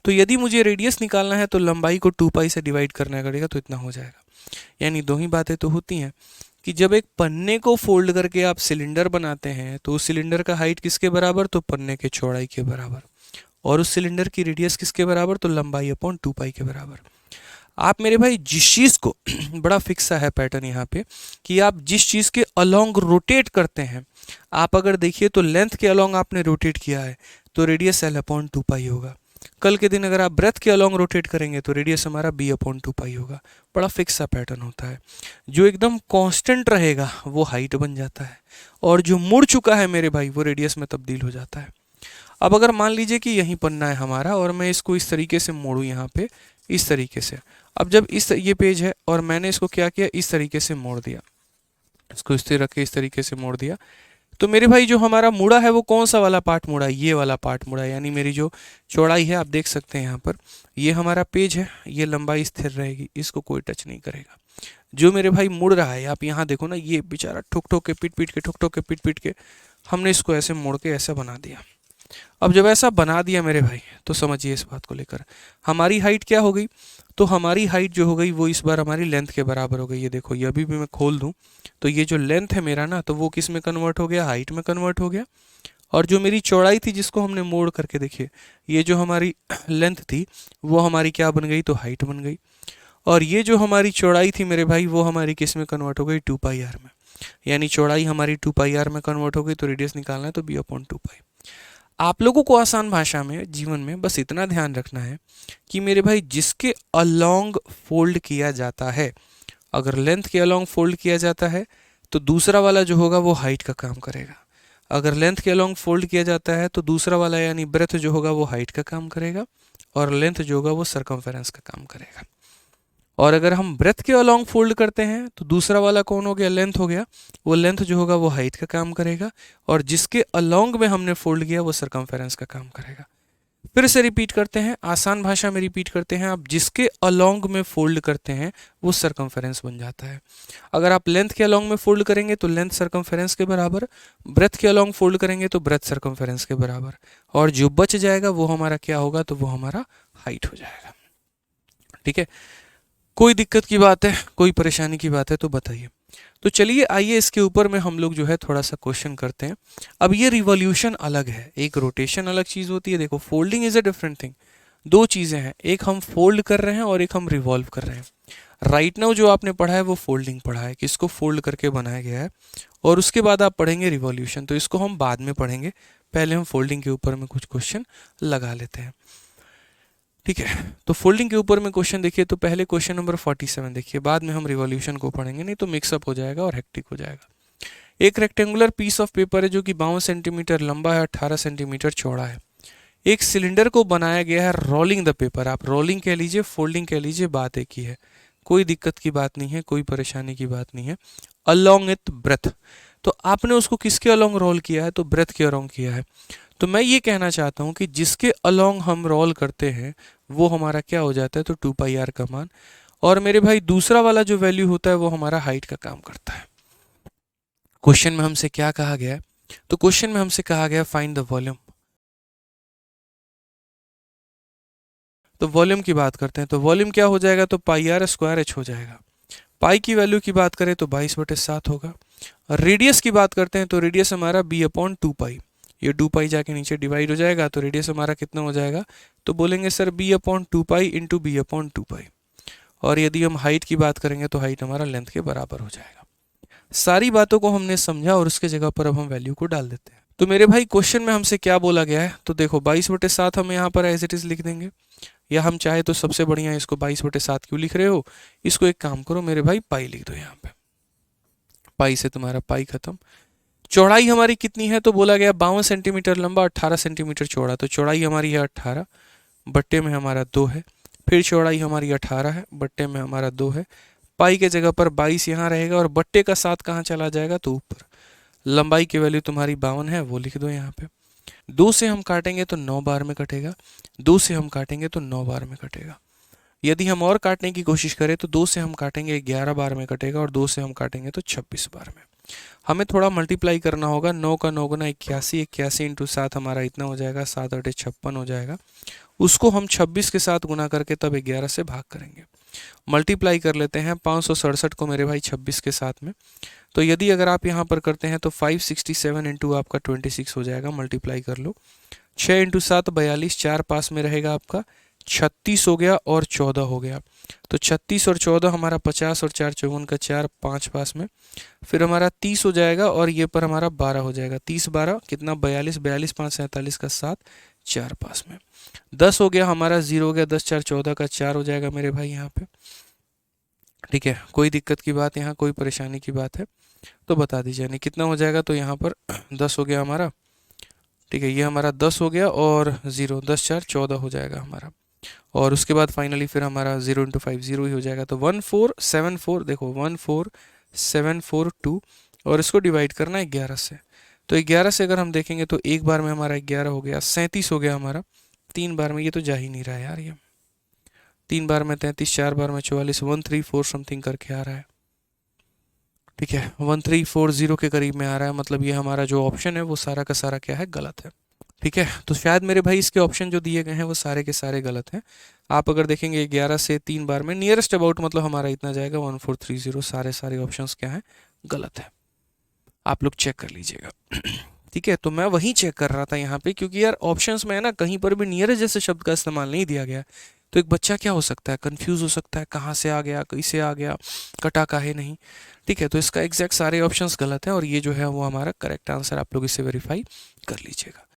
तो यदि मुझे रेडियस निकालना है तो लंबाई को 2π से डिवाइड करना पड़ेगा, तो इतना हो जाएगा। यानी दो ही बातें तो होती हैं कि जब एक पन्ने को फोल्ड करके आप सिलेंडर बनाते हैं तो उस सिलेंडर का हाइट किसके बराबर, तो पन्ने के चौड़ाई के बराबर, और उस सिलेंडर की रेडियस किसके बराबर, तो लंबाई अपॉन 2π के बराबर। आप मेरे भाई जिस चीज़ को बड़ा फिक्स सा है पैटर्न यहाँ पे कि आप जिस चीज़ के अलोंग रोटेट करते हैं, आप अगर देखिए तो लेंथ के अलोंग आपने रोटेट किया है तो रेडियस L/2π होगा। कल के दिन अगर आप ब्रेथ के अलोंग रोटेट करेंगे तो रेडियस हमारा B/2π होगा। बड़ा फिक्स सा पैटर्न होता है, जो एकदम कांस्टेंट रहेगा वो हाइट बन जाता है, और जो मुड़ चुका है मेरे भाई वो रेडियस में तब्दील हो जाता है। अब अगर मान लीजिए कि यही पन्ना है हमारा और मैं इसको इस तरीके से मोड़ूँ यहाँ पे, इस तरीके से, अब जब ये पेज है और मैंने इसको क्या किया, इस तरीके से मोड़ दिया, इसको स्थिर रख के इस तरीके से मोड़ दिया, तो मेरे भाई जो हमारा मुड़ा है वो कौन सा वाला पार्ट मुड़ा है, ये वाला पार्ट मुड़ा है। यानी मेरी जो चौड़ाई है आप देख सकते हैं यहाँ पर, ये हमारा पेज है, ये लंबाई स्थिर रहेगी, इसको कोई टच नहीं करेगा। जो मेरे भाई मुड़ रहा है, आप यहाँ देखो ना, ये बेचारा ठोक ठोक के पीट पीट के, ठोक ठोक के पीट पीट के हमने इसको ऐसे मोड़ के ऐसा बना दिया। अब जब ऐसा बना दिया मेरे भाई तो समझिए इस बात को लेकर हमारी हाइट क्या हो गई, तो हमारी हाइट जो हो गई वो इस बार हमारी लेंथ के बराबर हो गई। ये देखो, ये अभी भी मैं खोल दूं तो ये जो लेंथ है मेरा ना, तो वो किस में कन्वर्ट हो गया, हाइट में कन्वर्ट हो गया। और जो मेरी चौड़ाई थी जिसको हमने मोड़ करके देखिए, ये जो हमारी लेंथ थी वो हमारी क्या बन गई, तो हाइट बन गई। और ये जो हमारी चौड़ाई थी मेरे भाई, वो हमारी किस में कन्वर्ट हो गई, 2πr में। यानी चौड़ाई हमारी 2πr में कन्वर्ट हो गई। तो रेडियस निकालना है तो b/2π। आप लोगों को आसान भाषा में जीवन में बस इतना ध्यान रखना है कि मेरे भाई जिसके अलोंग फोल्ड किया जाता है, अगर लेंथ के अलोंग फोल्ड किया जाता है तो दूसरा वाला जो होगा वो हाइट का काम करेगा। अगर लेंथ के अलोंग फोल्ड किया जाता है तो दूसरा वाला यानी ब्रेथ जो होगा वो हाइट का काम करेगा, और लेंथ जो होगा वो सरकमफेरेंस का काम करेगा। और अगर हम ब्रेथ के अलोंग फोल्ड करते हैं तो दूसरा वाला कौन हो गया, लेंथ हो गया। वो लेंथ जो होगा वो हाइट का काम करेगा, और जिसके अलोंग में हमने फोल्ड किया वो सरकमफेरेंस का काम करेगा। फिर से रिपीट करते हैं, आसान भाषा में रिपीट करते हैं। आप जिसके अलोंग में फोल्ड करते हैं वो सरकमफेरेंस बन जाता है। अगर आप लेंथ के अलोंग में फोल्ड करेंगे तो लेंथ सरकमफेरेंस के बराबर, ब्रेथ के अलोंग फोल्ड करेंगे तो ब्रेथ सरकमफेरेंस के बराबर, और जो बच जाएगा वो हमारा क्या होगा, तो वो हमारा हाइट हो जाएगा। ठीक है, कोई दिक्कत की बात है, कोई परेशानी की बात है तो बताइए। तो चलिए आइए इसके ऊपर में हम लोग जो है थोड़ा सा क्वेश्चन करते हैं। अब ये रिवॉल्यूशन अलग है, एक रोटेशन अलग चीज़ होती है। देखो, folding is a different thing. दो चीज़ें हैं, एक हम फोल्ड कर रहे हैं और एक हम रिवॉल्व कर रहे हैं। राइट नाउ जो आपने पढ़ा है वो फोल्डिंग पढ़ा है, कि इसको फोल्ड करके बनाया गया है, और उसके बाद आप पढ़ेंगे रिवॉल्यूशन, तो इसको हम बाद में पढ़ेंगे। पहले हम फोल्डिंग के ऊपर में कुछ क्वेश्चन लगा लेते हैं। ठीक है, तो फोल्डिंग के ऊपर में क्वेश्चन देखिए। तो पहले क्वेश्चन नंबर 47 देखिए, बाद में हम रिवॉल्यूशन को पढ़ेंगे, नहीं तो मिक्सअप हो जाएगा और हेक्टिक हो जाएगा। एक रेक्टेंगुलर पीस ऑफ पेपर है जो कि 52 सेंटीमीटर लंबा है, 18 सेंटीमीटर चौड़ा है। एक सिलेंडर को बनाया गया है रोलिंग द पेपर। आप रोलिंग कह लीजिए, फोल्डिंग कह लीजिए, बात एक ही है, कोई दिक्कत की बात नहीं है, कोई परेशानी की बात नहीं है। अलोंग इथ ब्रेथ, तो आपने उसको किसके अलोंग रोल किया है, तो ब्रेथ के अलोंग किया है। तो मैं ये कहना चाहता हूँ कि जिसके अलोंग हम रोल करते हैं वो हमारा क्या हो जाता है, तो 2πr का मान। और मेरे भाई दूसरा वाला जो वैल्यू होता है वो हमारा हाइट का काम करता है। क्वेश्चन में हमसे क्या कहा गया है, तो क्वेश्चन में हमसे कहा गया फाइंड द वॉल्यूम। तो वॉल्यूम की बात करते हैं, तो वॉल्यूम क्या हो जाएगा, तो πr² हो जाएगा। पाई की वैल्यू की बात करें तो 22/7 होगा। रेडियस की बात करते हैं तो रेडियस हमारा b/2π, ये 2π जाके नीचे डिवाइड हो जाएगा, तो रेडियस हमारा कितना हो जाएगा, तो बोलेंगे सर b/2π इंटू b/2π। और यदि हम हाइट की बात करेंगे तो हाइट हमारा लेंथ के बराबर हो जाएगा। सारी बातों को हमने समझा और उसके जगह पर अब हम वैल्यू को डाल देते हैं। तो मेरे भाई क्वेश्चन में हमसे क्या बोला गया है, तो देखो 22/7 हम यहाँ पर एज इट इज लिख देंगे, या हम चाहे तो सबसे बढ़िया इसको 22/7 क्यों लिख रहे हो, इसको एक काम करो मेरे भाई, पाई लिख दो यहाँ पे। पाई से तुम्हारा पाई खत्म। चौड़ाई हमारी कितनी है, तो बोला गया 52 सेंटीमीटर लंबा, 18 सेंटीमीटर चौड़ा। तो चौड़ाई हमारी है 18, बट्टे में हमारा 2 है। फिर चौड़ाई हमारी 18 है, बट्टे में हमारा 2 है। पाई के जगह पर 22 यहाँ रहेगा, और बट्टे का 7 कहाँ चला जाएगा, तो ऊपर। लंबाई की वैल्यू तुम्हारी 52 है, वो लिख दो यहाँ पे। 2 से हम काटेंगे तो 9 बार में कटेगा, 2 से हम काटेंगे तो 9 बार में कटेगा। यदि हम और काटने की कोशिश करें तो 2 से हम काटेंगे 11 बार में कटेगा, और 2 से हम काटेंगे तो 26 बार में। हमें थोड़ा मल्टीप्लाई करना होगा, 9 का 9 गुना 81, 81 इंटू 7 हमारा इतना हो जाएगा, 7 8 56 हो जाएगा। उसको हम 26 के साथ गुना करके तब 11 से भाग करेंगे। मल्टीप्लाई कर लेते हैं 567 को मेरे भाई 26 के साथ में। तो यदि अगर आप यहाँ पर करते हैं तो 567 इंटू आपका 26 हो जाएगा, मल्टीप्लाई कर लो। 6 इंटू 7 42, 4 पास में रहेगा आपका 36 हो गया, और 14 हो गया। तो 36 और 14 हमारा 50, और 4 54 का 4, 5 पास में। फिर हमारा 30 हो जाएगा, और ये पर हमारा 12 हो जाएगा। 30 12 कितना, 42, 42 5 47 का 7, 4 पास में। 10 हो गया हमारा, 0 हो गया, 10 4 14 का 4 हो जाएगा मेरे भाई यहाँ पे। ठीक है, कोई दिक्कत की बात, यहाँ कोई परेशानी की बात है तो बता दीजिए। नहीं कितना हो जाएगा, तो यहाँ पर 10 हो गया हमारा। ठीक है, ये हमारा 10 हो गया, और 0, 10 4 14 हो जाएगा हमारा। और उसके बाद फाइनली फिर हमारा 0 इंटू 5 0 ही हो जाएगा। तो 1474, देखो 14742, और इसको डिवाइड करना है 11 से। तो 11 से अगर हम देखेंगे तो एक बार में हमारा 11 हो गया, 37 हो गया हमारा। 3 बार में ये तो जा ही नहीं रहा है यार, ये 3 बार में 33, 4 बार में 44, 134 समथिंग करके आ रहा है। ठीक है, 1340 के करीब में आ रहा है, मतलब ये हमारा जो ऑप्शन है वो सारा का सारा क्या है, गलत है। ठीक है, तो शायद मेरे भाई इसके ऑप्शन जो दिए गए हैं वो सारे के सारे गलत हैं। आप अगर देखेंगे 11 से 3 बार में नियरेस्ट अबाउट मतलब हमारा इतना जाएगा 1430, सारे सारे ऑप्शंस क्या हैं, गलत है। आप लोग चेक कर लीजिएगा। ठीक है, तो मैं वही चेक कर रहा था यहाँ पे, क्योंकि यार ऑप्शंस में है ना कहीं पर भी नियरेस्ट जैसे शब्द का इस्तेमाल नहीं दिया गया है। तो एक बच्चा क्या हो सकता है, कंफ्यूज हो सकता है, कहाँ से आ गया, कैसे आ गया, कटा काहे नहीं। ठीक है, तो इसका एग्जैक्ट सारे ऑप्शंस गलत हैं और ये जो है वो हमारा करेक्ट आंसर, आप लोग इसे वेरीफाई कर लीजिएगा।